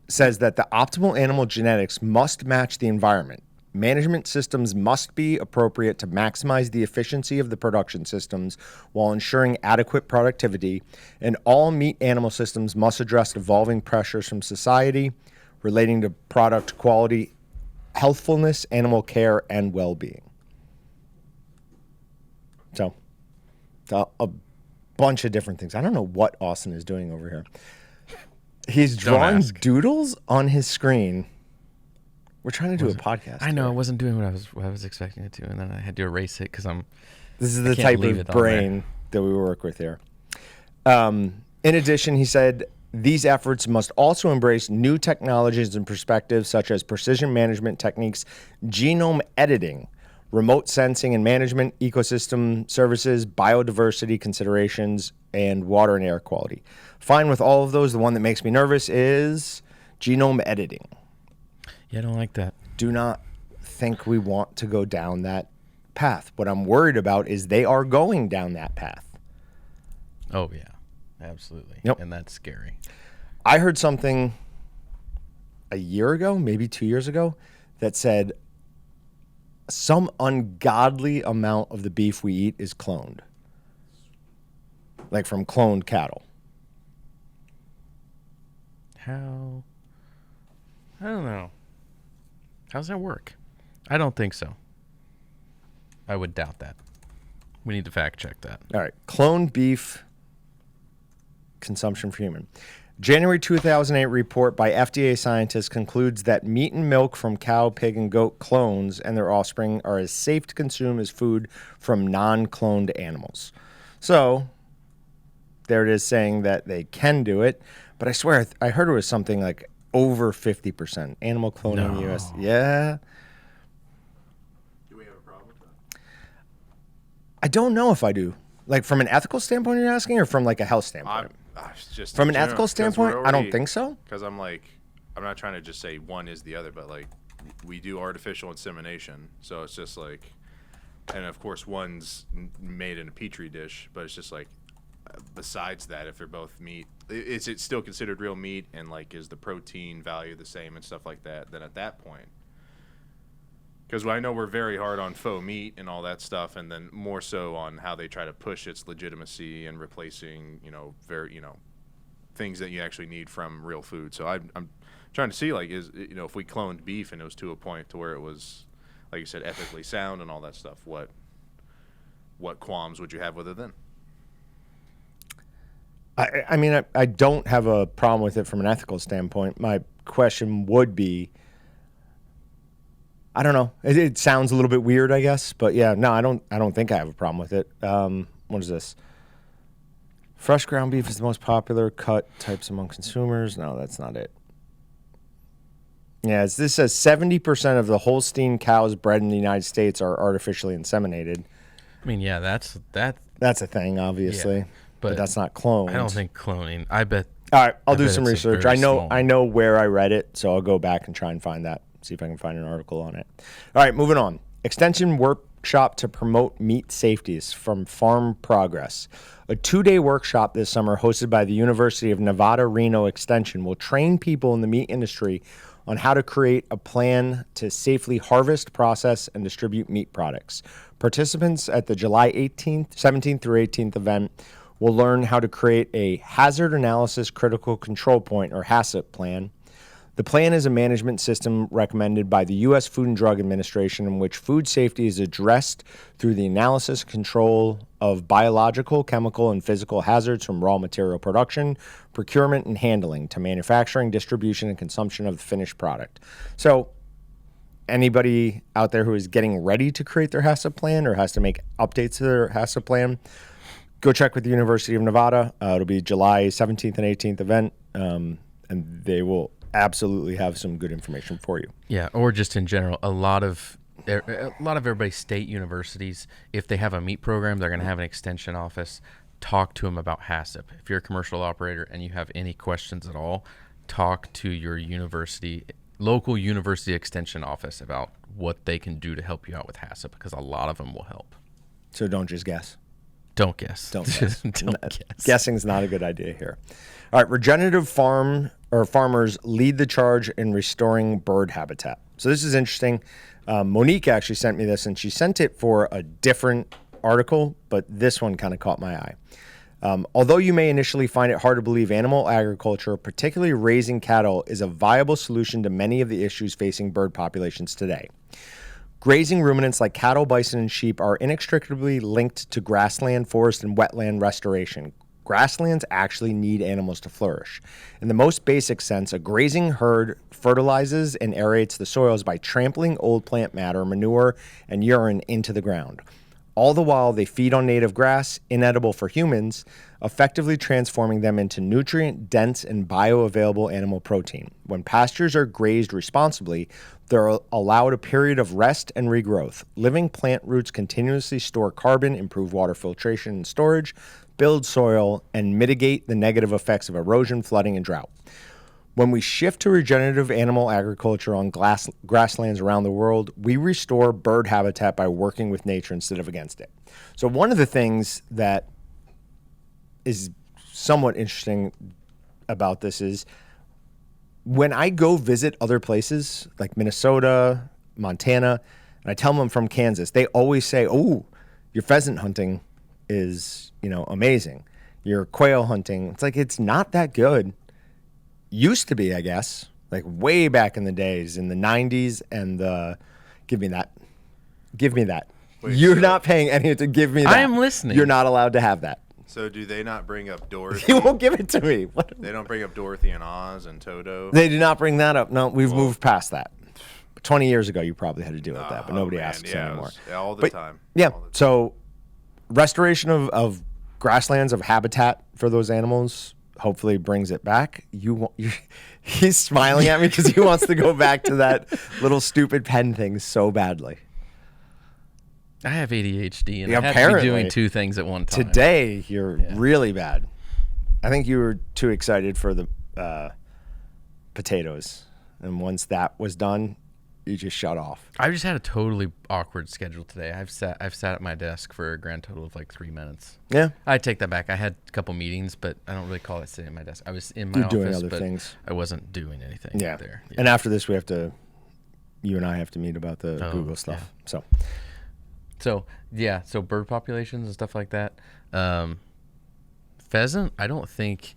says that the optimal animal genetics must match the environment. Management systems must be appropriate to maximize the efficiency of the production systems while ensuring adequate productivity, and all meat animal systems must address evolving pressures from society relating to product quality, healthfulness, animal care, and well-being. So, a bunch of different things. I don't know what Austin is doing over here. He's drawing doodles on his screen. We're trying to do a podcast. I know. I wasn't doing what I was expecting it to, and then I had to erase it because This is the type of brain that we work with here. In addition, he said, these efforts must also embrace new technologies and perspectives such as precision management techniques, genome editing, remote sensing and management, ecosystem services, biodiversity considerations, and water and air quality. Fine with all of those. The one that makes me nervous is genome editing. Yeah, I don't like that. Do not think we want to go down that path. What I'm worried about is they are going down that path. Oh, yeah. Absolutely. Yep. And that's scary. I heard something a year ago, maybe 2 years ago, that said some ungodly amount of the beef we eat is cloned. Like from cloned cattle. How? I don't know. How does that work? I don't think so. I would doubt that. We need to fact check that. All right. Cloned beef consumption for human. January 2008 report by FDA scientists concludes that meat and milk from cow, pig, and goat clones and their offspring are as safe to consume as food from non-cloned animals. So, there it is saying that they can do it, but I swear I heard it was something like over 50% animal cloning in the U.S. Yeah. Do we have a problem with that? I don't know if I do. Like from an ethical standpoint, you're asking, or from like a health standpoint? Just From an ethical standpoint, I don't think so. Because I'm not trying to just say one is the other, but like we do artificial insemination, so it's just like, and of course one's made in a petri dish, but it's just like, besides that, if they're both meat, is it still considered real meat, and like is the protein value the same and stuff like that? Then at that point, because I know we're very hard on faux meat and all that stuff, and then more so on how they try to push its legitimacy and replacing, things that you actually need from real food. So I'm trying to see, like, if we cloned beef and it was to a point to where it was, like you said, ethically sound and all that stuff, what qualms would you have with it then? I mean, I don't have a problem with it from an ethical standpoint. My question would be, I don't know. It sounds a little bit weird, I guess, but yeah, no, I don't think I have a problem with it. What is this? Fresh ground beef is the most popular cut types among consumers. No, that's not it. Yeah, this says 70% of the Holstein cows bred in the United States are artificially inseminated. I mean, yeah, that's a thing, obviously, yeah, but that's not cloned. I don't think cloning. I bet. All right, I'll do some research. I know know where I read it, so I'll go back and try and find that. See if I can find an article on it. All right, moving on. Extension workshop to promote meat safeties from Farm Progress. A 2-day workshop this summer hosted by the University of Nevada, Reno Extension will train people in the meat industry on how to create a plan to safely harvest, process, and distribute meat products. Participants at the July 17th through 18th event will learn how to create a Hazard Analysis Critical Control Point, or HACCP plan. The plan is a management system recommended by the U.S. Food and Drug Administration in which food safety is addressed through the analysis and control of biological, chemical, and physical hazards from raw material production, procurement, and handling to manufacturing, distribution, and consumption of the finished product. So anybody out there who is getting ready to create their HACCP plan or has to make updates to their HACCP plan, go check with the University of Nevada. It'll be July 17th and 18th event, and they will absolutely have some good information for you. Yeah, or just in general, a lot of everybody's state universities, if they have a meat program, they're going to have an extension office. Talk to them about HACCP. If you're a commercial operator and you have any questions at all, talk to your local university extension office about what they can do to help you out with HACCP, because a lot of them will help. So don't just guess. Don't guess. Don't guess. Don't guess. Guessing's not a good idea here. All right, regenerative farmers lead the charge in restoring bird habitat. So this is interesting. Monique actually sent me this, and she sent it for a different article, but this one kind of caught my eye. Although you may initially find it hard to believe, animal agriculture, particularly raising cattle, is a viable solution to many of the issues facing bird populations today. Grazing ruminants like cattle, bison, and sheep are inextricably linked to grassland, forest, and wetland restoration. Grasslands actually need animals to flourish. In the most basic sense, a grazing herd fertilizes and aerates the soils by trampling old plant matter, manure, and urine into the ground. All the while, they feed on native grass, inedible for humans, effectively transforming them into nutrient-dense and bioavailable animal protein. When pastures are grazed responsibly, they're allowed a period of rest and regrowth. Living plant roots continuously store carbon, improve water filtration and storage, build soil, and mitigate the negative effects of erosion, flooding, and drought. When we shift to regenerative animal agriculture on grasslands around the world, we restore bird habitat by working with nature instead of against it. So one of the things that is somewhat interesting about this is when I go visit other places like Minnesota, Montana, and I tell them I'm from Kansas, they always say, "Oh, your pheasant hunting is, amazing. Your quail hunting, it's like it's not that good." Used to be, I guess, like way back in the days in the 90s and give me that. Wait, You're so- not paying any to give me that. I am listening. You're not allowed to have that. So do they not bring up Dorothy? You won't give it to me. What? They don't bring up Dorothy and Oz and Toto? They do not bring that up. No, we've moved past that. 20 years ago, you probably had to deal with that, but nobody asks it anymore. was- all the But, time. Yeah. All the time. So restoration of grasslands, of habitat for those animals, hopefully brings it back. He's smiling at me because he wants to go back to that little stupid pen thing so badly. I have ADHD, and Yeah, I have to be apparently. doing two things at one time. Today, you're really bad. I think you were too excited for the potatoes. And once that was done, you just shut off. I've just had a totally awkward schedule today. I've sat at my desk for a grand total of like 3 minutes. Yeah. I take that back. I had a couple meetings, but I don't really call it sitting at my desk. I was in my You're office, doing other but things. I wasn't doing anything Yeah. there. Yeah. And after this, you and I have to meet about the Google stuff. So, So bird populations and stuff like that. Pheasant, I don't think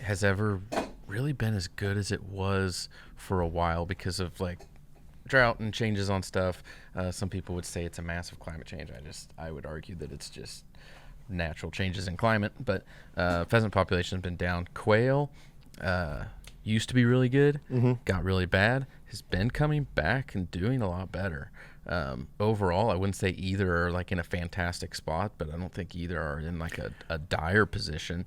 has ever really been as good as it was for a while because of like drought and changes on stuff. Some people would say it's a massive climate change. I would argue that it's just natural changes in climate. But pheasant population has been down. Quail used to be really good, got really bad, has been coming back and doing a lot better. Overall, I wouldn't say either are like in a fantastic spot, but I don't think either are in like a dire position.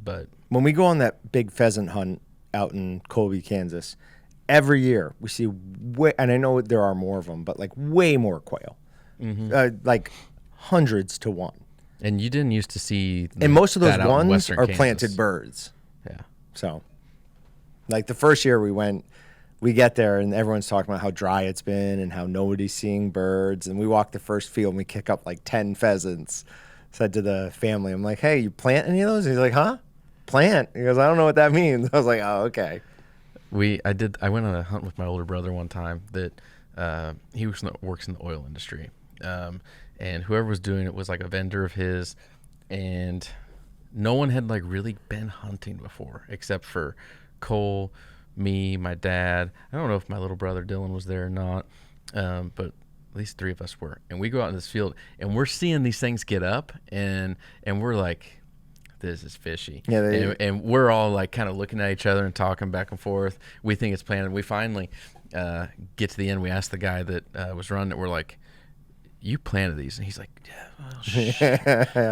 But when we go on that big pheasant hunt out in Colby, Kansas, every year we see, and I know there are more of them, but like way more quail, like hundreds to one. And you didn't used to see, And most of those that out in ones western are Kansas. planted birds. Yeah. So, like the first year we went, we get there and everyone's talking about how dry it's been and how nobody's seeing birds. And we walk the first field and we kick up like 10 pheasants. Said to the family, I'm like, "Hey, you plant any of those?" And he's like, "Huh? Plant?" He goes, "I don't know what that means." I was like, "Oh, okay." I went on a hunt with my older brother one time that he works in the oil industry. And whoever was doing it was like a vendor of his, and no one had like really been hunting before except for Cole, me, my dad. I don't know if my little brother Dylan was there or not, but at least 3 of us were. And we go out in this field, and we're seeing these things get up, and we're like, this is fishy. Yeah, and we're all like kind of looking at each other and talking back and forth. We think it's planted. We finally get to the end. We ask the guy that was running it. We're like, you planted these? And he's like,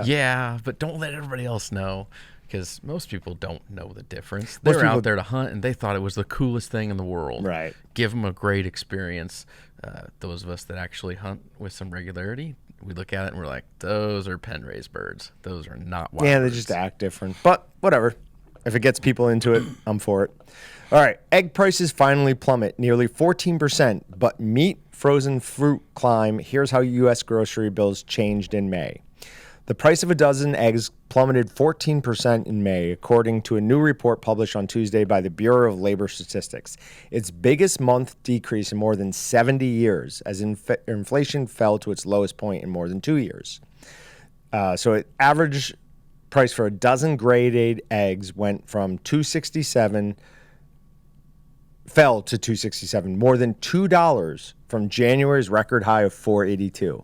yeah, but don't let everybody else know, because most people don't know the difference. They're out there to hunt, and they thought it was the coolest thing in the world. Right. Give them a great experience. Those of us that actually hunt with some regularity, we look at it and we're like, those are pen-raised birds. Those are not wild Yeah, birds. they just act different. But whatever. If it gets people into it, I'm for it. All right. Egg prices finally plummet nearly 14%, but meat, frozen fruit climb. Here's how U.S. grocery bills changed in May. The price of a dozen eggs plummeted 14% in May, according to a new report published on Tuesday by the Bureau of Labor Statistics. Its biggest month decrease in more than 70 years, as inflation fell to its lowest point in more than 2 years. So average price for a dozen grade A eggs went from fell to $2.67, more than $2 from January's record high of $4.82.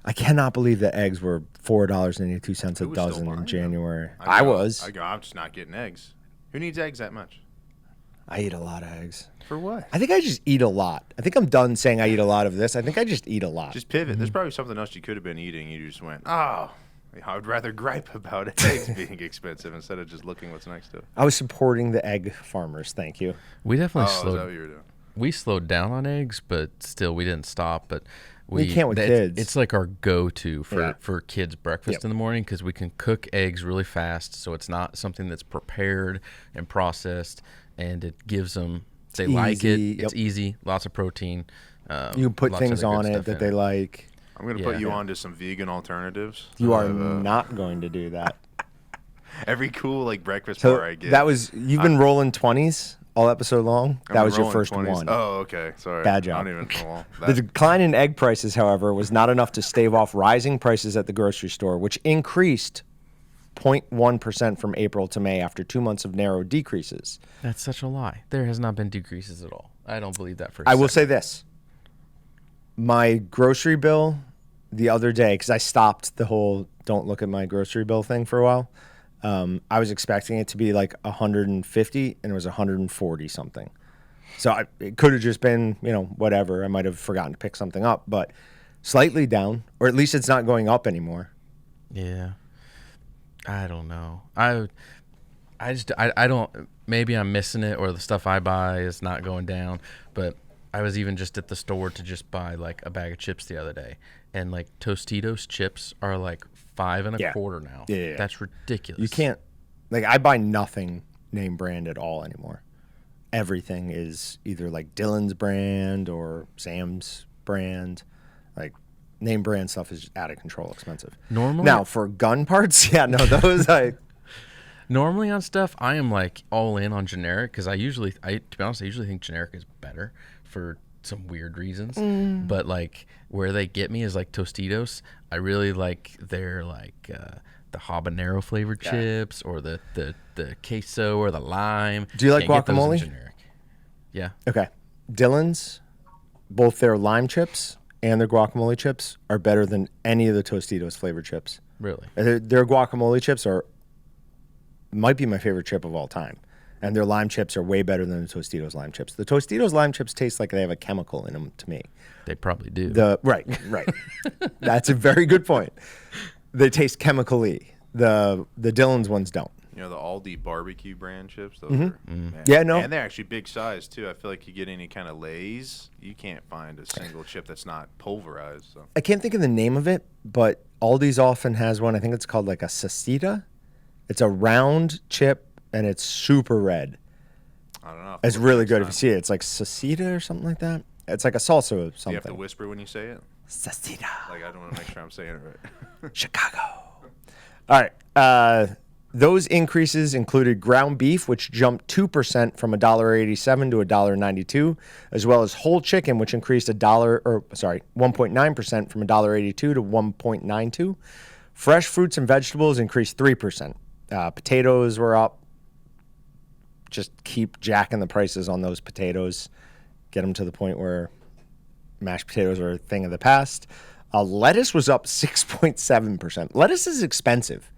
I cannot believe that eggs were $4.82 a dozen in January. I was. I'm just not getting eggs. Who needs eggs that much? I eat a lot of eggs. For what? I think I just eat a lot. I think I'm done saying I eat a lot of this. I think I just eat a lot. Just pivot. There's probably something else you could have been eating. You just went, oh, I would rather gripe about eggs being expensive instead of just looking what's next to it. I was supporting the egg farmers. Thank you. We definitely Is that what you were doing? we slowed down on eggs, but still we didn't stop. But you can't with kids. It's like our go-to Yeah. for kids' breakfast in the morning, because we can cook eggs really fast, so it's not something that's prepared and processed, and it gives them, they like it. Easy. It's easy, lots of protein. You can put lots of things other good on it stuff that in they like. I'm going to put you on to some vegan alternatives. You are not going to do that. Every cool like breakfast So bar I get. you've been rolling 20s all episode long. I've That been was your rolling first 20s. one. Oh, okay. Sorry. Bad job. I don't even know. The decline in egg prices, however, was not enough to stave off rising prices at the grocery store, which increased 0.1% from April to May after 2 months of narrow decreases. That's such a lie. There has not been decreases at all. I don't believe that for a I will second. say this. My grocery bill the other day, because I stopped the whole don't look at my grocery bill thing for a while. I was expecting it to be like 150, and it was 140 something. So it could have just been, whatever. I might have forgotten to pick something up, but slightly down, or at least it's not going up anymore. Yeah. I don't know. I don't, maybe I'm missing it, or the stuff I buy is not going down, but I was even just at the store to just buy like a bag of chips the other day, and like Tostitos chips are like $5.25 now. Yeah. That's ridiculous. You can't, I buy nothing name brand at all anymore. Everything is either like Dylan's brand or Sam's brand. Like name brand stuff is out of control expensive. Normally, Now for gun parts, those normally on stuff, I am like all in on generic, because to be honest, I usually think generic is better for some weird reasons. But like where they get me is like Tostitos. I really like their the habanero flavored chips, or the queso or the lime. Do you like Can't get those in guacamole? generic. Yeah. Okay. Dylan's, both their lime chips and their guacamole chips are better than any of the Tostitos flavored chips. Really? Their guacamole chips might be my favorite chip of all time. And their lime chips are way better than the Tostitos lime chips. The Tostitos lime chips taste like they have a chemical in them to me. They probably do. Right. That's a very good point. They taste chemically. The Dylan's ones don't. the Aldi barbecue brand chips. Those are, man. Yeah, no. And they're actually big size too. I feel like you get any kind of Lay's, you can't find a single chip that's not pulverized. So. I can't think of the name of it, but Aldi's often has one. I think it's called like a Sasita. It's a round chip, and it's super red. I don't know. It's really good if you see it. It's like Sasita or something like that. It's like a salsa or something. You have to whisper when you say it. Sasita. Like I don't want to make sure I'm saying it right. Chicago. All right. those increases included ground beef, which jumped 2% from $1.87 to $1.92, as well as whole chicken, which increased 1.9% from $1.82 to $1.92. Fresh fruits and vegetables increased 3%. Potatoes were up. Just keep jacking the prices on those potatoes. Get them to the point where mashed potatoes are a thing of the past. Lettuce was up 6.7%. Lettuce is expensive.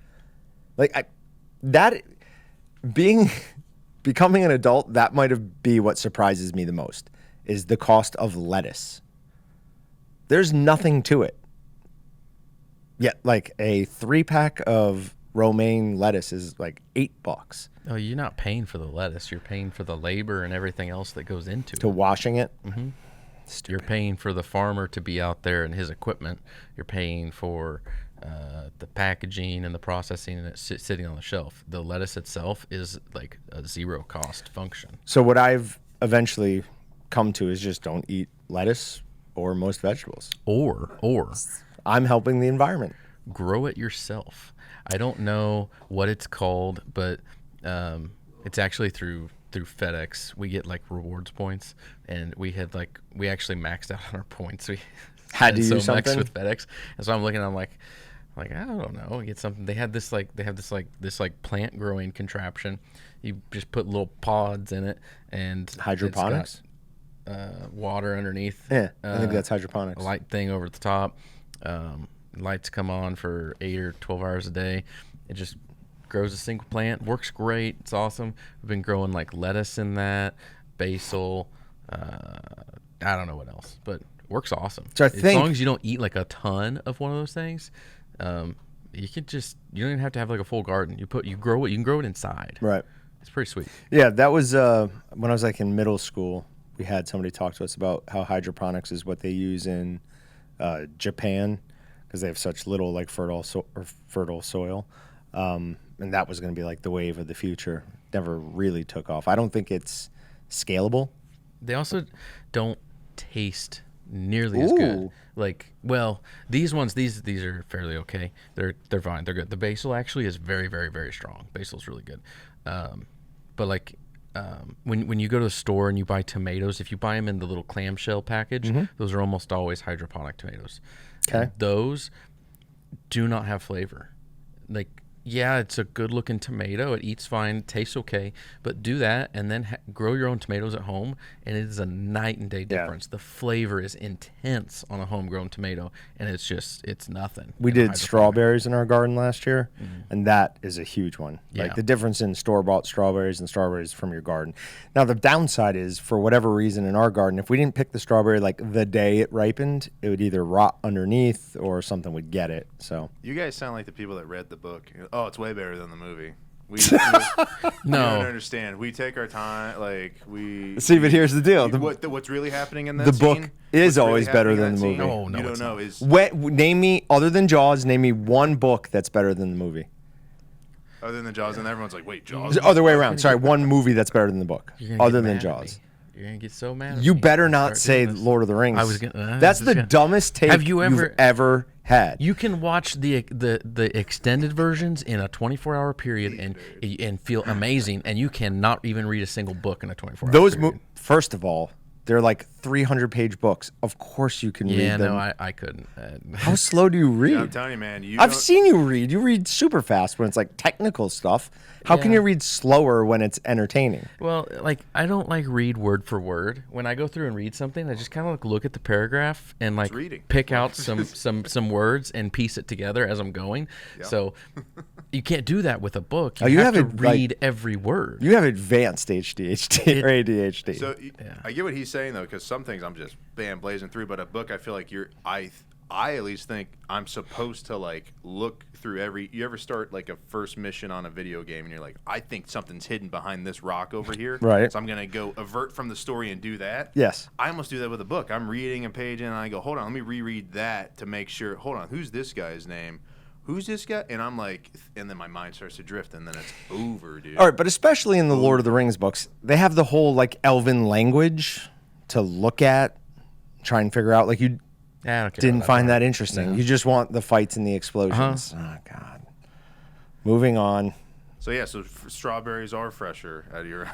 Becoming an adult, that might be what surprises me the most, is the cost of lettuce. There's nothing to it. Yet, like a 3-pack of romaine lettuce is like $8. Oh, you're not paying for the lettuce. You're paying for the labor and everything else that goes into To it. washing it. Mm-hmm. You're paying for the farmer to be out there and his equipment. You're paying for the packaging and the processing and it sitting on the shelf. The lettuce itself is like a zero cost function. So what I've eventually come to is just don't eat lettuce or most vegetables. Or I'm helping the environment. grow it yourself. I don't know what it's called, but it's actually through FedEx. We get like rewards points, and we actually maxed out on our points. We Had to so use maxed something? with FedEx, and so I'm looking. I'm like I don't know. Get something. They have this plant growing contraption. You just put little pods in it, and Hydroponics? It's got, water underneath. Yeah, I think that's hydroponics. A light thing over the top. Lights come on for 8 or 12 hours a day. It just grows a single plant. Works great. It's awesome. We've been growing like lettuce in that, basil. I don't know what else, but works awesome. So as long as you don't eat like a ton of one of those things, you don't even have to have like a full garden. You can grow it inside. Right. It's pretty sweet. Yeah, that was when I was like in middle school. We had somebody talk to us about how hydroponics is what they use in Japan because they have such little like fertile soil, and that was going to be like the wave of the future. Never really took off. I don't think it's scalable. They also don't taste nearly as good. Like, well, these are fairly okay. They're fine. They're good. The basil actually is very, very, very strong. Basil's really good. But like when you go to the store and you buy tomatoes, if you buy them in the little clamshell package, those are almost always hydroponic tomatoes. Okay. And those do not have flavor. Like, yeah, it's a good looking tomato. It eats fine, tastes okay, but do that and then grow your own tomatoes at home, and it is a night and day difference. The flavor is intense on a homegrown tomato, and it's nothing. We in a did hydroponic. strawberries in our garden last year, and that is a huge one. Yeah. Like the difference in store-bought strawberries and strawberries from your garden. Now, the downside is, for whatever reason in our garden, if we didn't pick the strawberry like the day it ripened, it would either rot underneath or something would get it. So You guys sound like the people that read the book. Oh, it's way better than the movie. We No. don't understand. We take our time. Like we see, but here's the deal: what's really happening in that the scene? book is what's really always better happening in than that the scene, movie. Oh, no, you it's don't know. not. Is name me, other than Jaws, name me one book that's better than the movie. other than Jaws, and everyone's like, wait, Jaws. It's the other way around. Sorry, one movie that's better than the book, You're gonna other get than mad at Jaws. me. You're gonna get so mad. At You me better if I not start say doing this. Lord of the Rings. I was gonna. That's the dumbest take Have you you've ever had. You can watch the extended versions in a 24-hour period and feel amazing, and you cannot even read a single book in a 24-hour Those period. first of all, they're like 300-page books. Of course you can Yeah, read them. no, I couldn't. How slow do you read? Yeah, I'm telling you, man. I've seen you read. You read super fast when it's like technical stuff. How can Yeah. you read slower when it's entertaining? Well, like I don't like read word for word. When I go through and read something, I just kind of like look at the paragraph and like reading. pick out some words and piece it together as I'm going. So you can't do that with a book. You you have have to it, like- read every word. You have advanced ADHD or ADHD. So I get what he's saying though, because some things I'm just blazing through, but a book I feel like I at least think I'm supposed to like look through every. You ever start like a first mission on a video game and you're like, I think something's hidden behind this rock over here, Right. So I'm gonna go avert from the story and do that. Yes. I almost do that with a book. I'm reading a page and I go, hold on, let me reread that to make sure. Hold on, who's this guy's name? Who's this guy? And I'm like, and then my mind starts to drift, and then it's over, dude. All right, but especially in the Lord of the Rings books, they have the whole like elven language to look at, try and figure out. Like you I don't care didn't about find part. that interesting. You just want the fights and the explosions. Oh God. Moving on. So yeah, so strawberries are fresher out of your.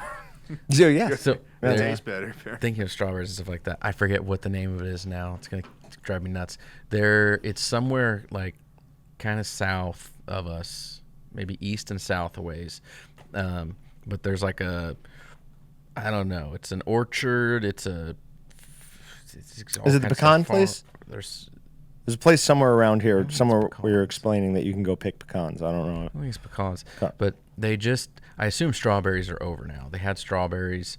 So yeah. So They there- taste better. thinking of strawberries and stuff like that, I forget what the name of it is now. It's gonna drive me nuts. It's somewhere like kind of south of us, maybe east and south a ways. But there's like I don't know. It's an orchard. It's all Is it the kinds of pecan farm- place? There's a place somewhere around here, somewhere where you're explaining that you can go pick pecans. I don't know. I think it's pecans. Okay. But I assume strawberries are over now. They had strawberries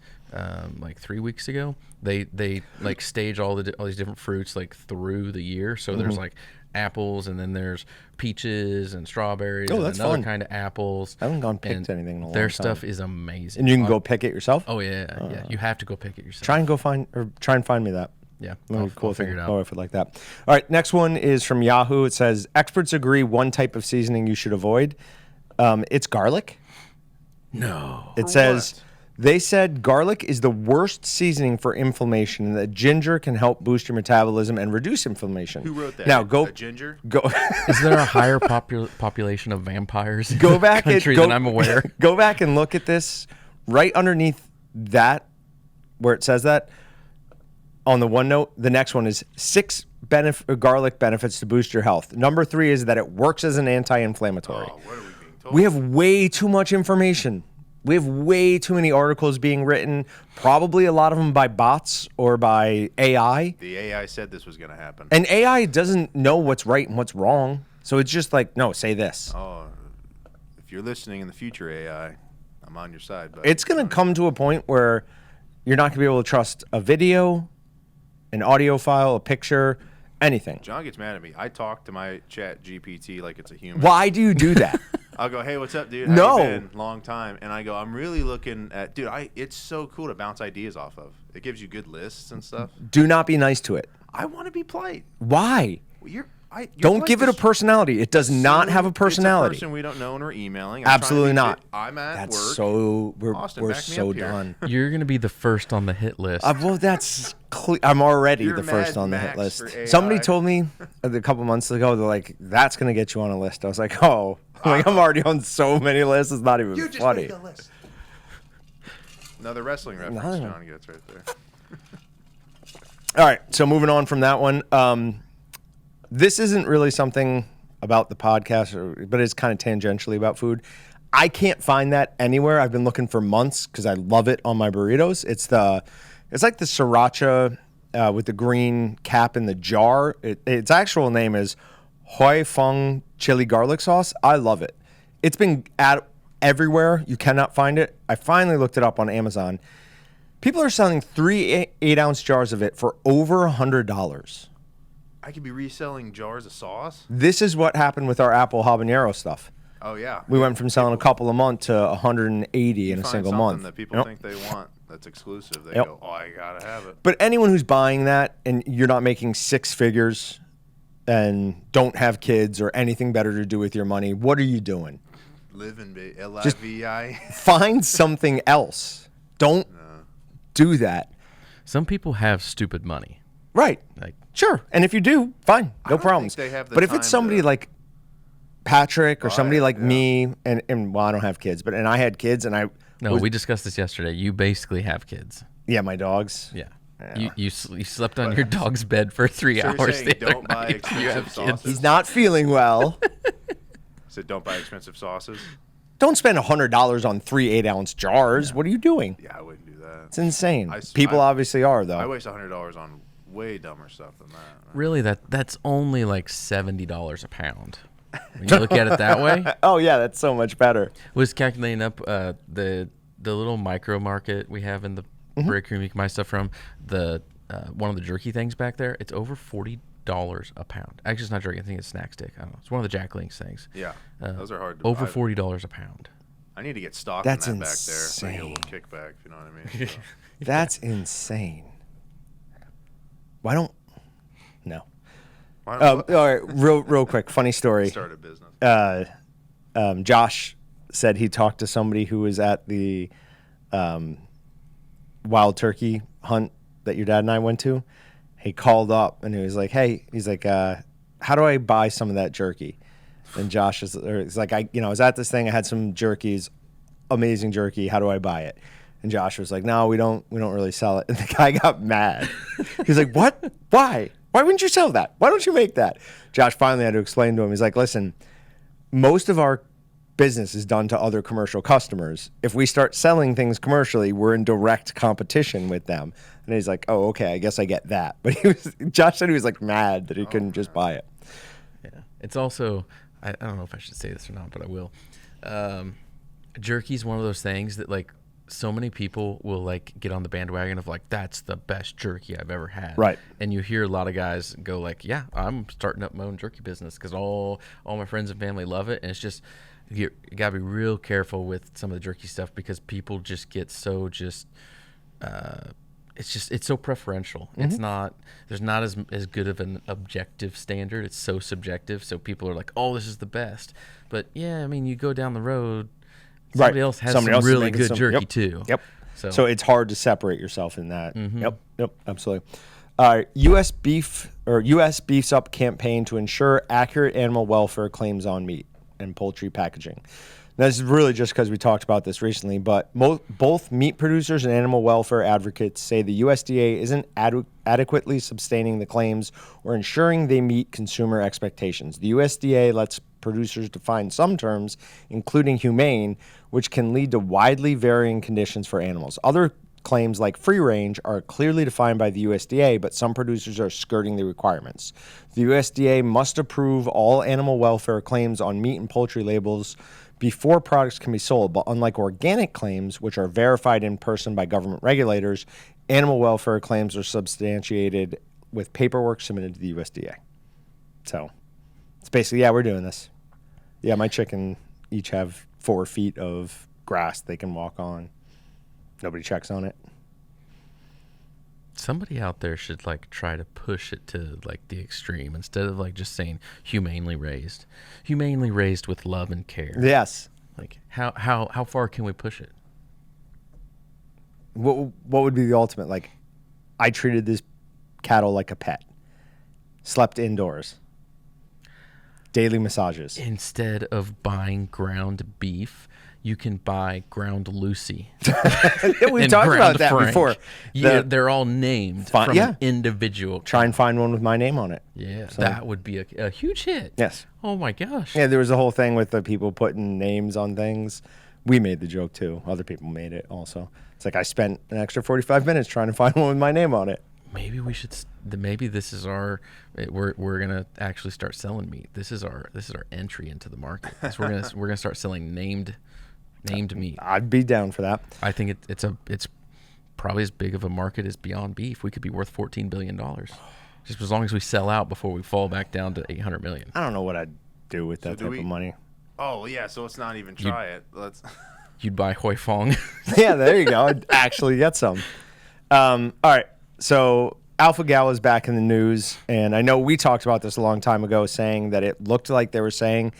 like 3 weeks ago. They like stage all these different fruits like through the year. So there's like apples, and then there's peaches and strawberries. Oh, and that's another fun. kind of apples. I haven't gone picked And anything in a long Their time. stuff is amazing. And you can go pick it yourself? Oh yeah. You have to go pick it yourself. Try and find me that. Yeah, Maybe I'll figure it out. Oh, if it like that. All right, next one is from Yahoo. It says experts agree one type of seasoning you should avoid. It's garlic. No. It says they said garlic is the worst seasoning for inflammation, and that ginger can help boost your metabolism and reduce inflammation. Who wrote that? Now go A ginger. go Is there a higher population of vampires in go the back country and, than I'm aware? Go back and look at this right underneath that where it says that. On the one note, the next one is 6 garlic benefits to boost your health. Number 3 is that it works as an anti-inflammatory. Oh, what are we being told? We have way too much information. We have way too many articles being written, probably a lot of them by bots or by AI. The AI said this was going to happen. And AI doesn't know what's right and what's wrong. So it's just like, no, say this. Oh, if you're listening in the future, AI, I'm on your side. But It's going to come to a point where you're not going to be able to trust a video, an audio file, a picture, anything. John gets mad at me. I talk to my chat GPT like it's a human. Why do you do that? I'll go, hey, what's up, dude? No. How you been? Long time. And I go, I'm really looking at, dude, it's so cool to bounce ideas off of. It gives you good lists and stuff. Do not be nice to it. I want to be polite. Why? Well, your Don't polite give it a is- personality. It does not have a personality. It's a person we don't know and we're emailing. I'm trying to Absolutely be not. fit. I'm at That's work. so we're Austin, we're back me so up here. done. You're going to be the first on the hit list. Well, that's I'm already You're the first Mad on the hit Max list. for AI. Somebody told me a couple months ago, they're like, "That's going to get you on a list." I was like, "Oh, I'm already on so many lists. It's not even You just funny." make a list. Another wrestling reference No. John gets right there. All right, so moving on from that one. This isn't really something about the podcast, but it's kind of tangentially about food. I can't find that anywhere. I've been looking for months because I love it on my burritos. It's like the sriracha with the green cap in the jar. Its actual name is Hoi Fong chili garlic sauce. I love it. It's been everywhere. You cannot find it. I finally looked it up on Amazon. People are selling 3 8-ounce jars of it for over $100. I could be reselling jars of sauce. This is what happened with our apple habanero stuff. Oh yeah. We went from selling a couple a month to 180 in a Find single something month. that people Yep. think they want that's exclusive. They Yep. go, oh, I gotta have it. But anyone who's buying that and you're not making 6 figures and don't have kids or anything better to do with your money, what are you doing? Living Livi. Find something else. Don't do that. Some people have stupid money. Right. Like, Sure. And if you do, fine. No don't problems. think they have the But if time it's somebody to like Patrick or buy somebody it, like yeah. me, and well, I don't have kids, but I had kids and I no, was- we discussed this yesterday. You basically have kids. yeah, my dogs. Yeah. Yeah. You slept on your dog's bed for 3 So you're hours saying the other don't buy night. You have expensive kids. sauces? He's not feeling well. So don't buy expensive sauces. Don't spend $100 on 3 8-ounce jars. What are you doing? Yeah, I wouldn't do that. It's insane. I- People I- obviously are though. I waste $100 on way dumber stuff than that. Really, that's only like $70 a pound. When you look at it that way, Oh yeah, that's so much better. was calculating up the little micro market we have in the Mm-hmm. break room you can buy stuff from. The one of the jerky things back there, it's over $40 a pound. Actually, it's not jerky. I think it's snack stick. I don't know. It's one of the Jack Link's things. Yeah, those are hard to Over buy. $40 a pound. I need to get stock That's in that back there. So I get a little insane. kickback, if you know what I mean. So. That's insane. Why don't? No. Why don't All right, real quick, funny story. start a business? Josh said he talked to somebody who was at the wild turkey hunt that your dad and I went to. He called up and he was like, "Hey," he's like, "How do I buy some of that jerky?" And Josh is like, I was at this thing. I had some jerkies, amazing jerky. How do I buy it? And Josh was like, no, we don't really sell it. And the guy got mad. He's like, what? Why? Why wouldn't you sell that? Why don't you make that? Josh finally had to explain to him. He's like, listen, most of our business is done to other commercial customers. If we start selling things commercially, we're in direct competition with them. And he's like, oh, okay, I guess I get that. But Josh said he was like mad that he couldn't just buy it. Yeah. It's also, I don't know if I should say this or not, but I will. Jerky's one of those things that like so many people will like get on the bandwagon of like, that's the best jerky I've ever had. Right. And you hear a lot of guys go like, yeah, I'm starting up my own jerky business because all my friends and family love it. And it's just, you gotta be real careful with some of the jerky stuff because people just get so it's so preferential. It's not, there's not as good of an objective standard. It's so subjective. So people are like, oh, this is the best. But yeah, I mean, you go down the road, somebody else has some really good jerky too. Yep. So it's hard to separate yourself in that. Yep, absolutely. U.S. Beefs Up campaign to ensure accurate animal welfare claims on meat and poultry packaging. Now, this is really just because we talked about this recently, but both meat producers and animal welfare advocates say the USDA isn't adequately sustaining the claims or ensuring they meet consumer expectations. The USDA lets producers define some terms, including humane, which can lead to widely varying conditions for animals. Other claims like free range are clearly defined by the USDA, but some producers are skirting the requirements. The USDA must approve all animal welfare claims on meat and poultry labels before products can be sold, but unlike organic claims, which are verified in person by government regulators, animal welfare claims are substantiated with paperwork submitted to the USDA. So it's basically, yeah, we're doing this. Yeah, my chicken each have 4 feet of grass they can walk on. Nobody checks on it. Somebody out there should like try to push it to like the extreme instead of like just saying humanely raised with love and care. Yes. Like how far can we push it? What would be the ultimate? Like, I treated this cattle like a pet. Slept indoors. Daily massages. Instead of buying ground beef, you can buy ground Lucy. We've talked about that Frank. before. Yeah, they're all named from an individual. Try and find one with my name on it. Yeah, so that would be a huge hit. Yes. Oh my gosh. Yeah, there was a whole thing with the people putting names on things. We made the joke too. Other people made it also. It's like I spent an extra 45 minutes trying to find one with my name on it. Maybe we should. Maybe this is our. We're gonna actually start selling meat. This is our entry into the market. We're gonna start selling named meat. I'd be down for that. I think it's probably as big of a market as Beyond Beef. We could be worth $14 billion, just as long as we sell out before we fall back down to 800 million. I don't know what I'd do with that type of money. Oh yeah, so let's not even try it. Let's. You'd buy Hoi Fong. Yeah, there you go. I'd actually get some. All right, so Alpha Gal is back in the news, and I know we talked about this a long time ago, saying that it looked like they were saying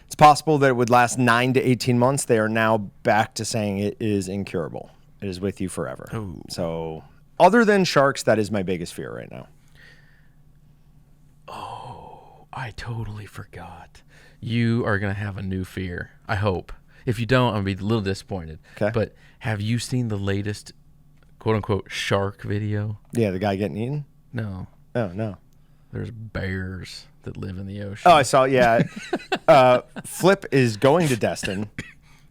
it's possible that it would last 9 to 18 months. They are now back to saying it is incurable. It is with you forever. Ooh. So other than sharks, that is my biggest fear right now. Oh, I totally forgot. You are going to have a new fear, I hope. If you don't, I'm going to be a little disappointed. Okay. But have you seen the latest quote-unquote shark video? Yeah, the guy getting eaten? No. Oh, no. There's bears that live in the ocean. Oh, I saw, yeah. Flip is going to Destin.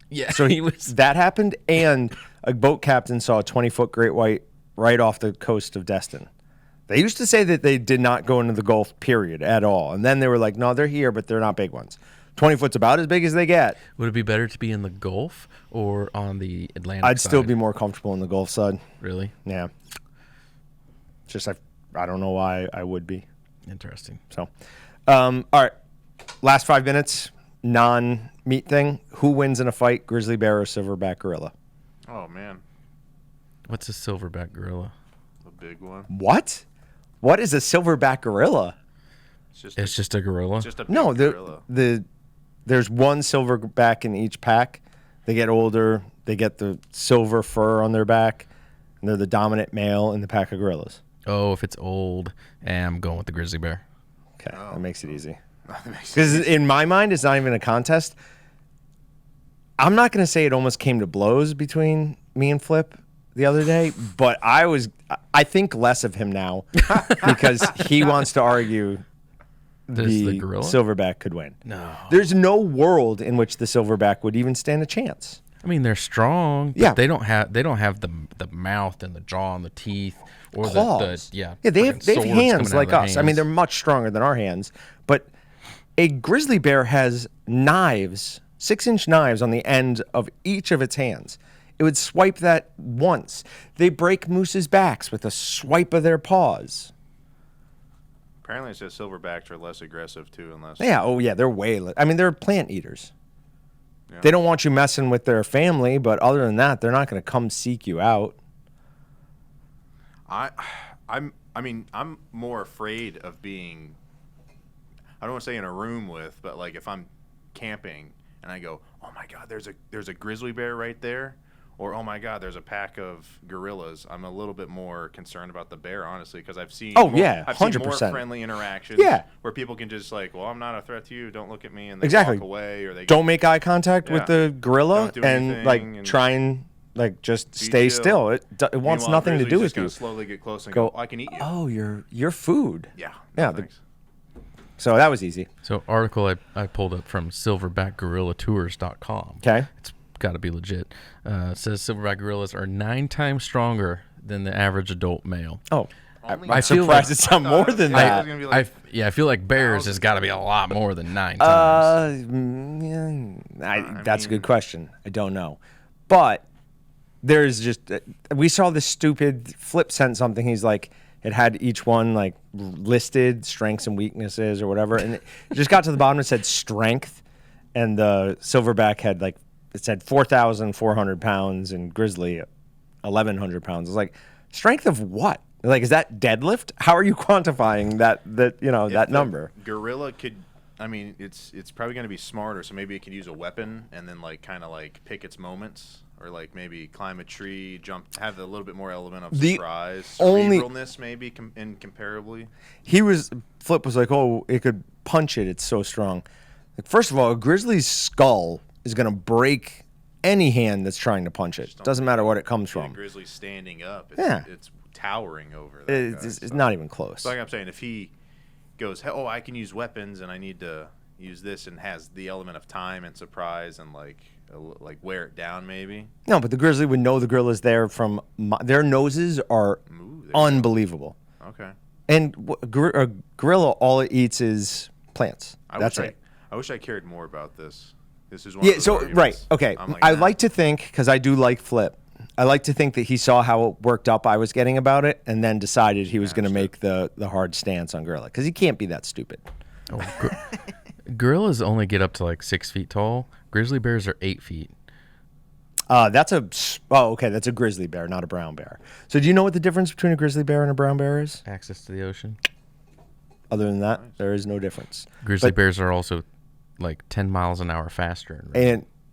Yeah. So that happened, and a boat captain saw a 20-foot great white right off the coast of Destin. They used to say that they did not go into the Gulf, period, at all. And then they were like, no, they're here, but they're not big ones. 20 foot's about as big as they get. Would it be better to be in the Gulf or on the Atlantic I'd side? still be more comfortable in the Gulf side. Really? Yeah. Just I don't know why I would be. Interesting. So, all right. Last 5 minutes, non-meat thing. Who wins in a fight, grizzly bear or silverback gorilla? Oh man, What's a silverback gorilla? the big one. What? What is a silverback gorilla? It's just a gorilla? Just a big No, gorilla. there's one silverback in each pack. They get older. They get the silver fur on their back. And they're the dominant male in the pack of gorillas. Oh, if it's old, I'm going with the grizzly bear. Okay, that makes it easy. Because in my mind, it's not even a contest. I'm not going to say it almost came to blows between me and Flip the other day, but I think less of him now because he wants to argue the gorilla? silverback could win. No. There's no world in which the silverback would even stand a chance. I mean, they're strong, but Yeah. they don't have the mouth and the jaw and the teeth or Claws. the they freaking have swords hands coming out like of their us. I mean, hands. they're much stronger than our hands, but a grizzly bear has knives, 6-inch knives on the end of each of its hands. It would swipe that once. They break mooses' backs with a swipe of their paws. Apparently, it says silverbacks are less aggressive too, unless Yeah, they're they're plant eaters. Yeah. They don't want you messing with their family, but other than that, they're not going to come seek you out. I'm more afraid of being, I don't want to say in a room with, but like if I'm camping and I go, oh my God, there's a grizzly bear right there, or oh my God, there's a pack of gorillas. I'm a little bit more concerned about the bear, honestly, because I've seen I've seen 100% more friendly interactions. Where people can just like, well, I'm not a threat to you. Don't look at me, and they walk away, or they don't make eye contact with the gorilla and like and try and like just stay still. It wants nothing to do with you. Slowly get close and go, I can eat you. Oh, your food. Yeah. Thanks. So that was easy. So article I pulled up from silverbackgorillatours.com. Okay. It's got to be legit. It says silverback gorillas are 9 times stronger than the average adult male. Oh, I feel feel surprised like- it's not more than that. I feel like bears has got to be a lot more than 9 times. That's a good question. I don't know, but there's just we saw this stupid Flip sent something. He's like, it had each one like listed strengths and weaknesses or whatever, and it just got to the bottom and said strength, and the silverback had like it said 4,400 pounds and grizzly 1,100 pounds. It's like strength of what? Like, is that deadlift? How are you quantifying that number? Gorilla could, I mean, it's probably going to be smarter, so maybe it could use a weapon and then like kind of like pick its moments, or like maybe climb a tree, jump, have a little bit more element of surprise, cerebralness maybe incomparably. Flip was like, oh, it could punch it. It's so strong. Like, first of all, a grizzly's skull is going to break any hand that's trying to punch it. Doesn't matter what it comes from. A grizzly standing up. It's towering over that it's not even close. So like I'm saying, if he goes, oh, I can use weapons and I need to use this, and has the element of time and surprise and like wear it down maybe. No, but the grizzly would know the gorilla's there from their noses are unbelievable. Okay. And a gorilla, all it eats is plants. That's it. I wish I cared more about this. This is one of those arguments. Right. Okay. I like to think, because I do like Flip, I like to think that he saw how worked up I was getting about it and then decided he was going to make the hard stance on gorilla, because he can't be that stupid. Oh, gorillas only get up to like 6 feet tall. Grizzly bears are 8 feet. That's a grizzly bear, not a brown bear. So do you know what the difference between a grizzly bear and a brown bear is? Access to the ocean. Other than that, there is no difference. Grizzly bears are also like 10 miles an hour faster.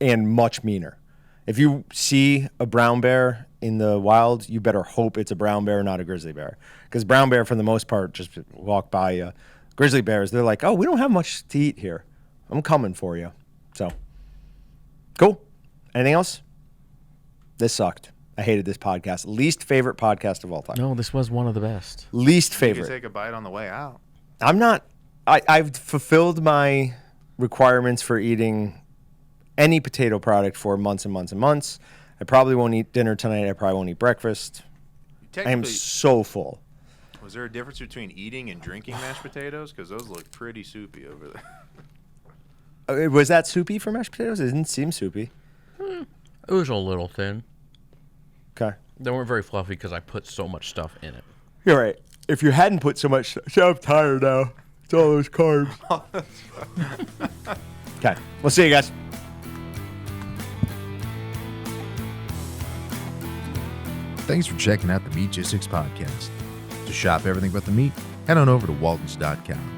And much meaner. If you see a brown bear in the wild, you better hope it's a brown bear, not a grizzly bear. Because brown bear, for the most part, just walk by you. Grizzly bears, they're like, oh, we don't have much to eat here. I'm coming for you. So, cool. Anything else? This sucked. I hated this podcast. Least favorite podcast of all time. No, this was one of the best. Least You favorite. can take a bite on the way out. I'm not. I've fulfilled my requirements for eating any potato product for months and months and months. I probably won't eat dinner tonight. I probably won't eat breakfast. I am so full. Was there a difference between eating and drinking mashed potatoes? Because those look pretty soupy over there. Was that soupy for mashed potatoes? It didn't seem soupy. It was a little thin. Okay. They weren't very fluffy because I put so much stuff in it. You're right. If you hadn't put so much... I'm tired now. It's all those carbs. Okay. We'll see you guys. Thanks for checking out the Meatgistics podcast. To shop everything but the meat, head on over to waltons.com.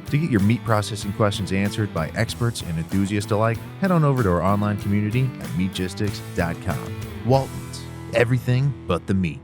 To get your meat processing questions answered by experts and enthusiasts alike, head on over to our online community at meatgistics.com. Waltons, everything but the meat.